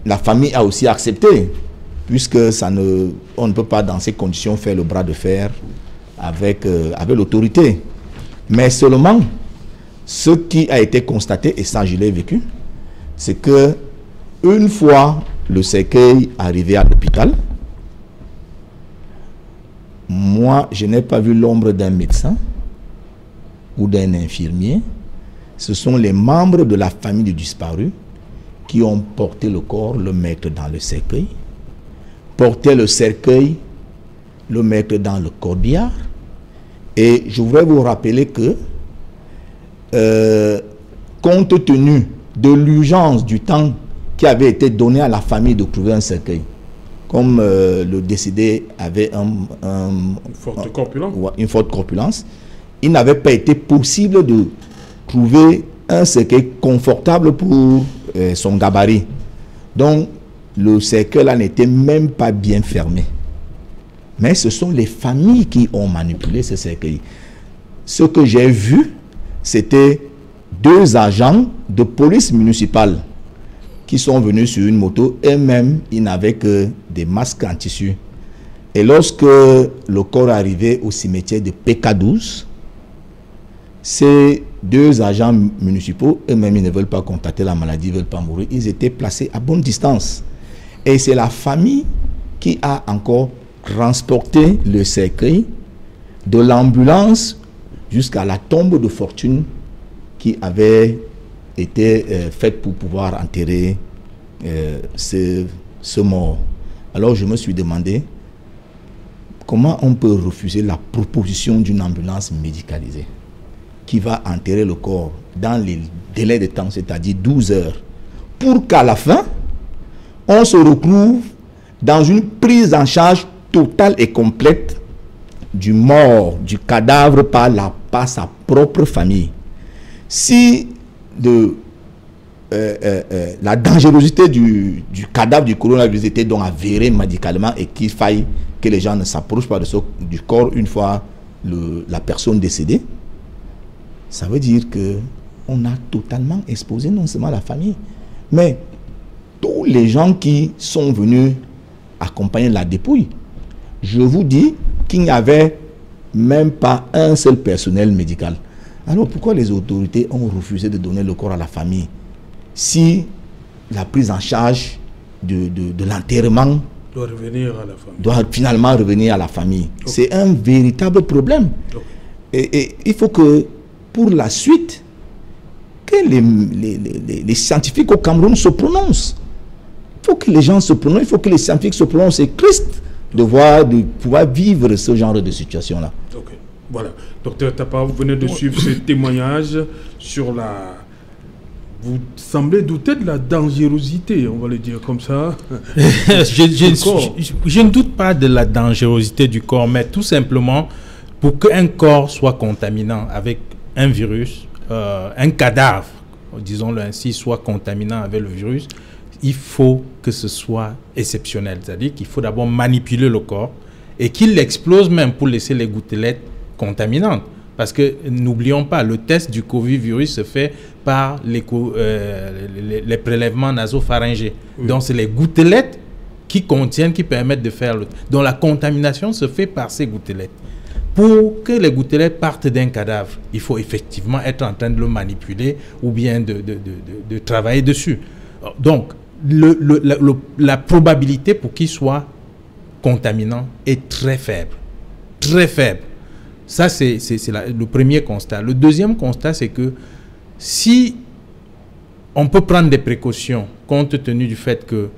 la famille a aussi accepté, puisque on ne peut pas dans ces conditions faire le bras de fer avec l'autorité. Mais seulement, ce qui a été constaté, et ça je l'ai vécu, c'est que une fois le cercueil arrivé à l'hôpital, moi je n'ai pas vu l'ombre d'un médecin ou d'un infirmier. Ce sont les membres de la famille du disparu qui ont porté le corps, le mettre dans le cercueil, porter le cercueil, le mettre dans le corbillard. Et je voudrais vous rappeler que, compte tenu de l'urgence du temps qui avait été donné à la famille de trouver un cercueil, comme le décédé avait une forte corpulence, il n'avait pas été possible de trouver un cercueil confortable pour son gabarit. Donc, le cercueil là n'était même pas bien fermé. Mais ce sont les familles qui ont manipulé ce cercueil. Ce que j'ai vu, c'était 2 agents de police municipale qui sont venus sur une moto, et même ils n'avaient que des masques en tissu. Et lorsque le corps arrivait au cimetière de PK12, ces 2 agents municipaux, eux-mêmes, ils ne veulent pas contacter la maladie, ils ne veulent pas mourir. Ils étaient placés à bonne distance. Et c'est la famille qui a encore transporté le cercueil de l'ambulance jusqu'à la tombe de fortune qui avait été faite pour pouvoir enterrer ce mort. Alors je me suis demandé comment on peut refuser la proposition d'une ambulance médicalisée qui va enterrer le corps dans les délais de temps, c'est-à-dire 12 heures, pour qu'à la fin, on se retrouve dans une prise en charge totale et complète du mort, du cadavre par sa propre famille. Si la dangerosité du cadavre du coronavirus était donc avérée médicalement et qu'il faille que les gens ne s'approchent pas du corps une fois la personne décédée, ça veut dire qu'on a totalement exposé non seulement la famille, mais tous les gens qui sont venus accompagner la dépouille. Je vous dis qu'il n'y avait même pas un seul personnel médical. Alors pourquoi les autorités ont refusé de donner le corps à la famille si la prise en charge de l'enterrement doit finalement revenir à la famille? Okay. C'est un véritable problème. Okay. Et il faut que pour la suite, que les scientifiques au Cameroun se prononcent. Il faut que les gens se prononcent, il faut que les scientifiques se prononcent. C'est triste de pouvoir vivre ce genre de situation-là. Ok, voilà. Docteur Tapa, vous venez de suivre ce témoignage sur la... Vous semblez douter de la dangerosité, on va le dire comme ça. Je ne doute pas de la dangerosité du corps, mais tout simplement, pour qu'un corps soit contaminant avec un virus, un cadavre, disons-le ainsi, soit contaminant avec le virus, il faut que ce soit exceptionnel. C'est-à-dire qu'il faut d'abord manipuler le corps et qu'il l'explose même pour laisser les gouttelettes contaminantes. Parce que n'oublions pas, le test du Covid-virus se fait par les prélèvements nasopharyngés. Oui. Donc, c'est les gouttelettes qui permettent de faire le... Donc, la contamination se fait par ces gouttelettes. Pour que les gouttelettes partent d'un cadavre, il faut effectivement être en train de le manipuler ou bien de travailler dessus. Donc, la probabilité pour qu'il soit contaminant est très faible. Très faible. Ça, c'est le premier constat. Le deuxième constat, c'est que si on peut prendre des précautions compte tenu du fait que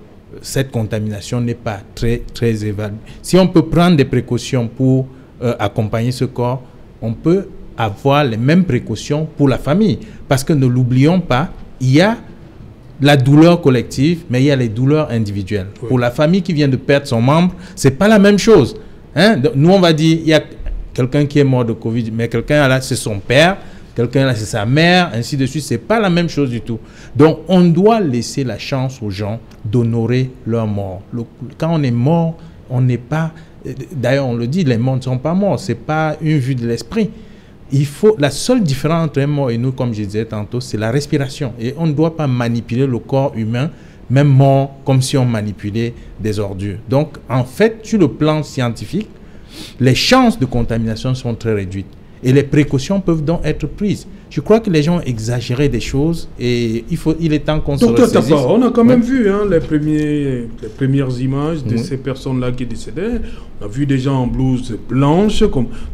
cette contamination n'est pas très évaluée, si on peut prendre des précautions pour accompagner ce corps, on peut avoir les mêmes précautions pour la famille. Parce que ne l'oublions pas, il y a la douleur collective, mais il y a les douleurs individuelles. Oui. Pour la famille qui vient de perdre son membre, ce n'est pas la même chose. Hein? Nous, on va dire, il y a quelqu'un qui est mort de Covid, mais quelqu'un là, c'est son père, quelqu'un là, c'est sa mère, ainsi de suite. C'est pas la même chose du tout. Donc, on doit laisser la chance aux gens d'honorer leur mort. Quand on est mort, on n'est pas... D'ailleurs, on le dit, les morts ne sont pas morts. C'est pas une vue de l'esprit. La seule différence entre un mort et nous, comme je disais tantôt, c'est la respiration. Et on ne doit pas manipuler le corps humain, même mort, comme si on manipulait des ordures. Donc, en fait, sur le plan scientifique, les chances de contamination sont très réduites. Et les précautions peuvent donc être prises. Je crois que les gens ont exagéré des choses et il est temps qu'on se ressaisisse. On a quand même vu les premières images de ces personnes-là qui décédaient. On a vu des gens en blouse blanche.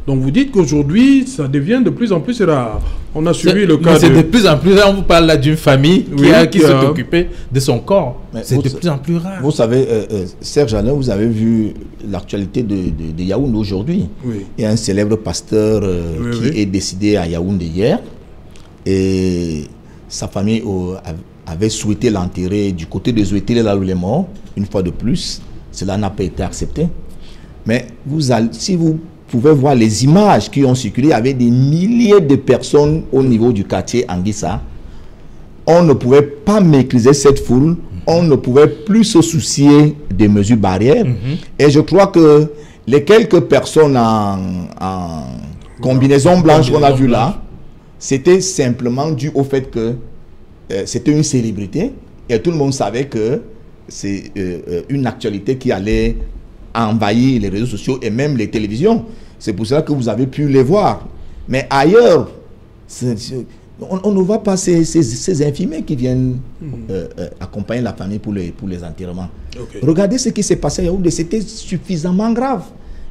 Donc vous dites qu'aujourd'hui, ça devient de plus en plus rare. On a suivi le cas c'est de plus en plus rare. On vous parle là d'une famille qui s'est occupée de son corps. C'est de plus en plus rare. Vous savez, Serge Alain, vous avez vu l'actualité de Yaoundé aujourd'hui. Oui. Il y a un célèbre pasteur qui est décédé à Yaoundé hier. Et sa famille avait souhaité l'enterrer du côté de Zouétélé, là où il est mort. Une fois de plus, cela n'a pas été accepté. Mais si vous pouvez voir les images qui ont circulé, il y avait des milliers de personnes au niveau du quartier Anguissa. On ne pouvait pas maîtriser cette foule. On ne pouvait plus se soucier des mesures barrières. Et je crois que les quelques personnes en combinaison blanche qu'on a vues là, c'était simplement dû au fait que c'était une célébrité et tout le monde savait que c'est une actualité qui allait envahir les réseaux sociaux et même les télévisions. C'est pour cela que vous avez pu les voir. Mais ailleurs, on ne voit pas ces infirmiers qui viennent accompagner la famille pour les enterrements. Okay. Regardez ce qui s'est passé à Yaoundé, c'était suffisamment grave.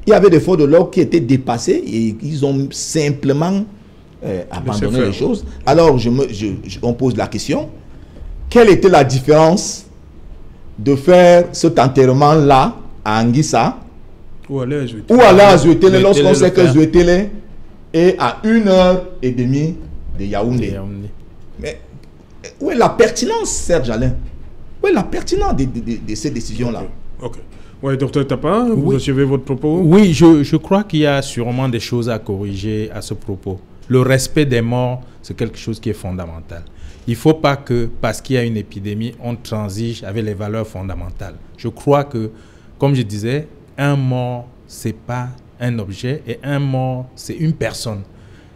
Il y avait des forces de l'ordre qui étaient dépassés et ils ont simplement abandonné les choses. Alors, on pose la question, quelle était la différence de faire cet enterrement-là à Anguissa ou aller à Zouétélé lorsqu'on sait que Zouétélé est à 1h30 de Yaoundé. Mais où est la pertinence, Serge Alain? Où est la pertinence de ces décisions-là? Ok. Oui, docteur Tapa, vous achevez votre propos? Oui, je crois qu'il y a sûrement des choses à corriger à ce propos. Le respect des morts, c'est quelque chose qui est fondamental. Il ne faut pas que, parce qu'il y a une épidémie, on transige avec les valeurs fondamentales. Je crois que, comme je disais, un mort, ce n'est pas un objet, et un mort, c'est une personne.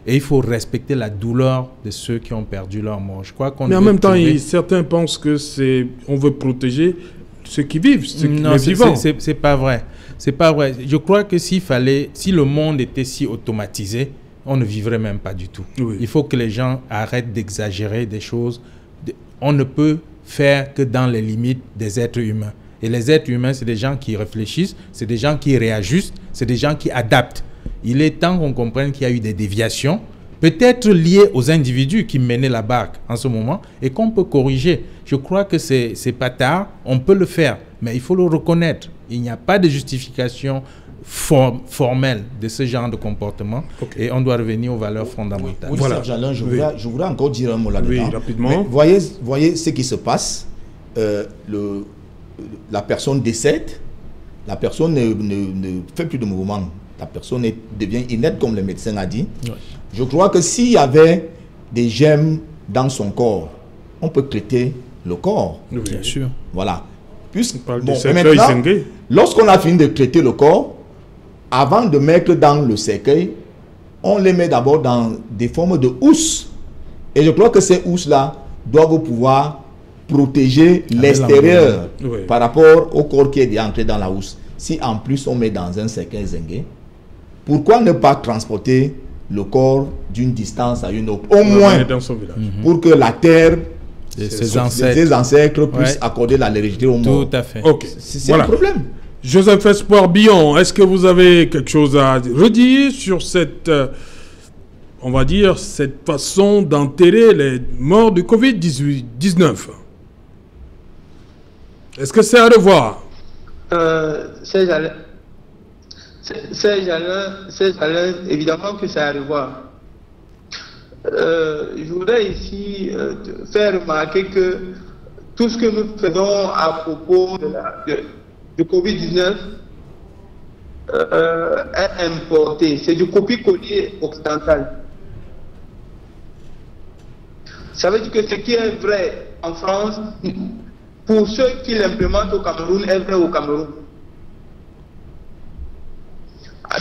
Et il faut respecter la douleur de ceux qui ont perdu leur mort. Je crois qu'on. Mais en même temps, certains pensent que on veut protéger ceux qui vivent, ceux qui sont vivants. C'est pas vrai. C'est pas vrai. Je crois que si le monde était si automatisé, on ne vivrait même pas du tout. Oui. Il faut que les gens arrêtent d'exagérer des choses. On ne peut faire que dans les limites des êtres humains. Et les êtres humains, c'est des gens qui réfléchissent, c'est des gens qui réajustent, c'est des gens qui adaptent. Il est temps qu'on comprenne qu'il y a eu des déviations, peut-être liées aux individus qui menaient la barque en ce moment, et qu'on peut corriger. Je crois que c'est pas tard, on peut le faire, mais il faut le reconnaître. Il n'y a pas de justification formelle de ce genre de comportement, et on doit revenir aux valeurs fondamentales. Oui, voilà. Serge Alain, je voudrais encore dire un mot là-dedans. Oui, rapidement. Mais voyez ce qui se passe. La personne décède, la personne ne fait plus de mouvement. La personne devient inerte, comme le médecin a dit. Ouais. Je crois que s'il y avait des gemmes dans son corps, on peut traiter le corps. Oui, bien sûr. Voilà. Maintenant, lorsqu'on a fini de traiter le corps, avant de mettre dans le cercueil, on les met d'abord dans des formes de housses. Et je crois que ces housses-là doivent pouvoir protéger l'extérieur par rapport au corps qui est entré dans la housse. Si en plus on met dans un cercueil zingué, pourquoi ne pas transporter le corps d'une distance à une autre, au moins pour que la terre, ses ancêtres puissent accorder la légèreté au monde. Tout à fait. C'est un problème. Joseph Espoir Billon, est-ce que vous avez quelque chose à redire sur cette, on va dire, cette façon d'enterrer les morts du Covid-19? Est-ce que c'est à revoir? Serge Alain, évidemment que c'est à revoir. Je voudrais ici faire remarquer que tout ce que nous faisons à propos de Covid-19 est importé. C'est du copier-coller occidental. Ça veut dire que ce qui est vrai en France, pour ceux qui l'implémentent au Cameroun, est vrai au Cameroun.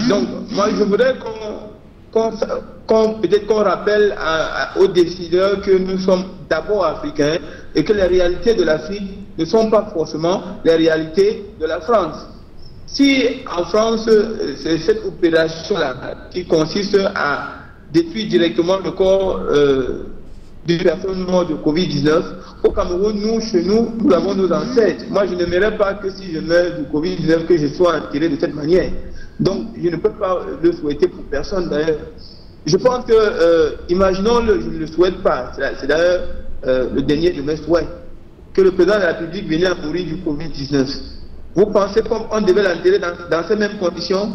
Donc, moi, je voudrais peut-être qu'on rappelle aux décideurs que nous sommes d'abord africains et que les réalités de l'Afrique ne sont pas forcément les réalités de la France. Si en France, c'est cette opération-là qui consiste à détruire directement le corps d'une personne morte de Covid-19, au Cameroun, chez nous avons nos ancêtres. Moi, je n'aimerais pas que si je meurs du Covid-19, que je sois enterré de cette manière. Donc, je ne peux pas le souhaiter pour personne d'ailleurs. Je pense que, imaginons-le, je ne le souhaite pas. C'est d'ailleurs le dernier de mes souhaits, que le président de la République venait à mourir du Covid-19. Vous pensez qu'on devait l'enterrer dans ces mêmes conditions?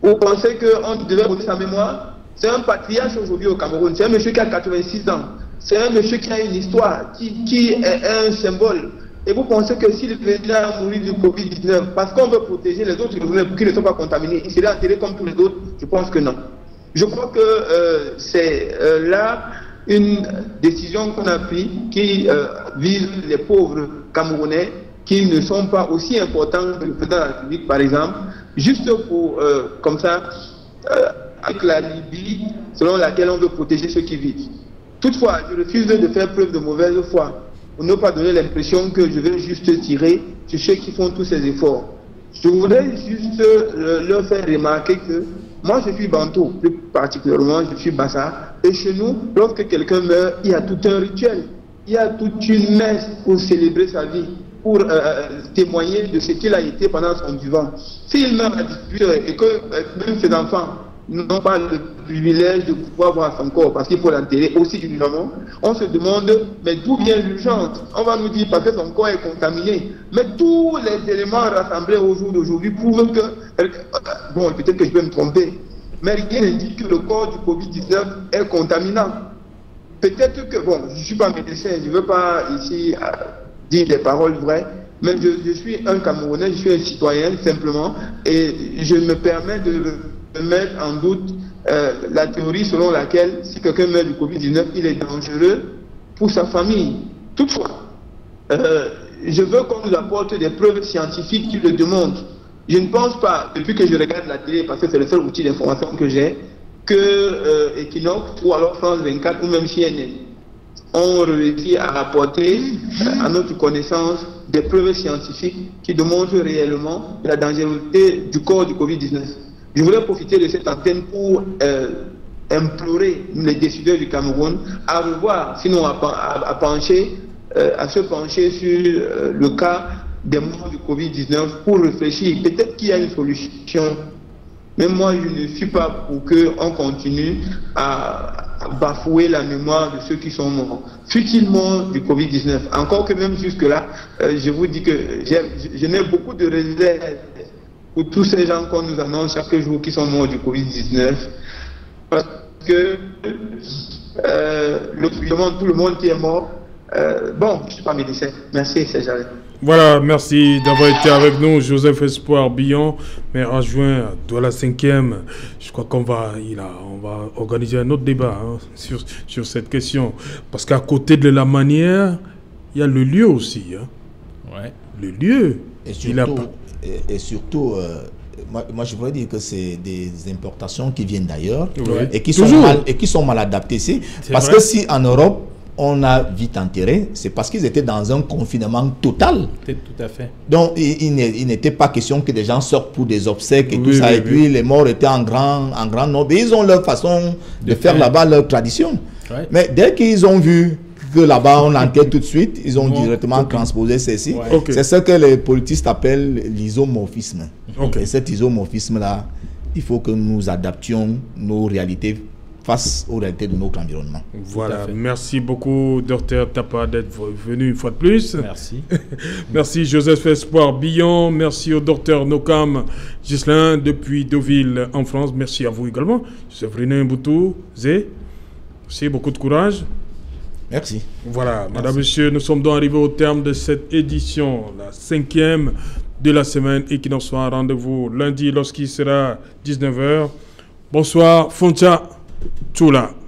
Vous pensez qu'on devait montrer sa mémoire? C'est un patriarche aujourd'hui au Cameroun. C'est un monsieur qui a 86 ans. C'est un monsieur qui a une histoire, qui est un symbole. Et vous pensez que s'il venait à mourir du Covid-19, parce qu'on veut protéger les autres pour qu'ils ne soient pas contaminés, il serait enterré comme tous les autres? Je pense que non. Je crois que c'est là une décision qu'on a prise qui vise les pauvres Camerounais qui ne sont pas aussi importants que le président de la République, par exemple, juste pour, comme ça, avec la Libye, selon laquelle on veut protéger ceux qui vivent. Toutefois, je refuse de faire preuve de mauvaise foi, pour ne pas donner l'impression que je vais juste tirer sur ceux qui font tous ces efforts. Je voudrais juste leur faire remarquer que moi je suis Bantou, plus particulièrement je suis Bassa, et chez nous, lorsque quelqu'un meurt, il y a tout un rituel, il y a toute une messe pour célébrer sa vie, pour témoigner de ce qu'il a été pendant son vivant. S'il meurt à 18 heures et que même ses enfants n'ont pas le privilège de pouvoir voir son corps parce qu'il faut l'enterrer aussi urgemment, on se demande, mais d'où vient l'urgence? On va nous dire parce que son corps est contaminé. Mais tous les éléments rassemblés au jour d'aujourd'hui prouvent que, bon, peut-être que je peux me tromper, mais rien n'indique que le corps du Covid-19 est contaminant. Peut-être que, bon, je ne suis pas médecin, je ne veux pas ici dire des paroles vraies, mais je suis un Camerounais, je suis un citoyen simplement, et je me permets de mettre en doute la théorie selon laquelle si quelqu'un meurt du Covid-19, il est dangereux pour sa famille. Toutefois, je veux qu'on nous apporte des preuves scientifiques qui le démontrent. Je ne pense pas, depuis que je regarde la télé, parce que c'est le seul outil d'information que j'ai, que Equinox ou alors France 24 ou même CNN ont réussi à apporter à notre connaissance des preuves scientifiques qui démontrent réellement la dangerosité du corps du Covid-19. Je voulais profiter de cette antenne pour implorer les décideurs du Cameroun à revoir, sinon à se pencher sur le cas des morts du Covid-19 pour réfléchir. Peut-être qu'il y a une solution. Mais moi, je ne suis pas pour qu'on continue à bafouer la mémoire de ceux qui sont morts. Fut-il mort du Covid-19? Encore que même jusque-là, je vous dis que je n'ai beaucoup de réserves pour tous ces gens qu'on nous annonce chaque jour qui sont morts du Covid-19. Parce que tout le monde qui est mort, bon, je ne suis pas médecin. Merci, c'est Jared. Voilà, merci d'avoir été avec nous, Joseph Espoir Billon, maire adjoint de la 5e. Je crois qu'on va organiser un autre débat sur cette question. Parce qu'à côté de la manière, il y a le lieu aussi. Ouais. Le lieu. Et surtout, moi je voudrais dire que c'est des importations qui viennent d'ailleurs, ouais, et qui sont mal adaptées. Parce que si en Europe, on a vite enterré, c'est parce qu'ils étaient dans un confinement total. Tout à fait. Donc, il n'était pas question que des gens sortent pour des obsèques et tout ça. Et puis, les morts étaient en grand nombre. Et ils ont leur façon de faire là-bas, leur tradition. Ouais. Mais dès qu'ils ont vu que là-bas, on enquête tout de suite, ils ont directement transposé ceci. Ouais. Okay. C'est ce que les politistes appellent l'isomorphisme. Okay. Et cet isomorphisme-là, il faut que nous adaptions nos réalités face aux réalités de notre environnement. Voilà, merci beaucoup, Dr Tapa, d'être venu une fois de plus. Merci. Merci, Joseph Espoir Billon. Merci au Dr Nokam Ghislain depuis Deauville, en France. Merci à vous également. Joseph René Mboutou, Zé. Merci, beaucoup de courage. Merci. Voilà, Madame, Monsieur, nous sommes donc arrivés au terme de cette édition, la 5e de la semaine et qui nous soit rendez-vous lundi lorsqu'il sera 19h. Bonsoir, Foncha Tchoula.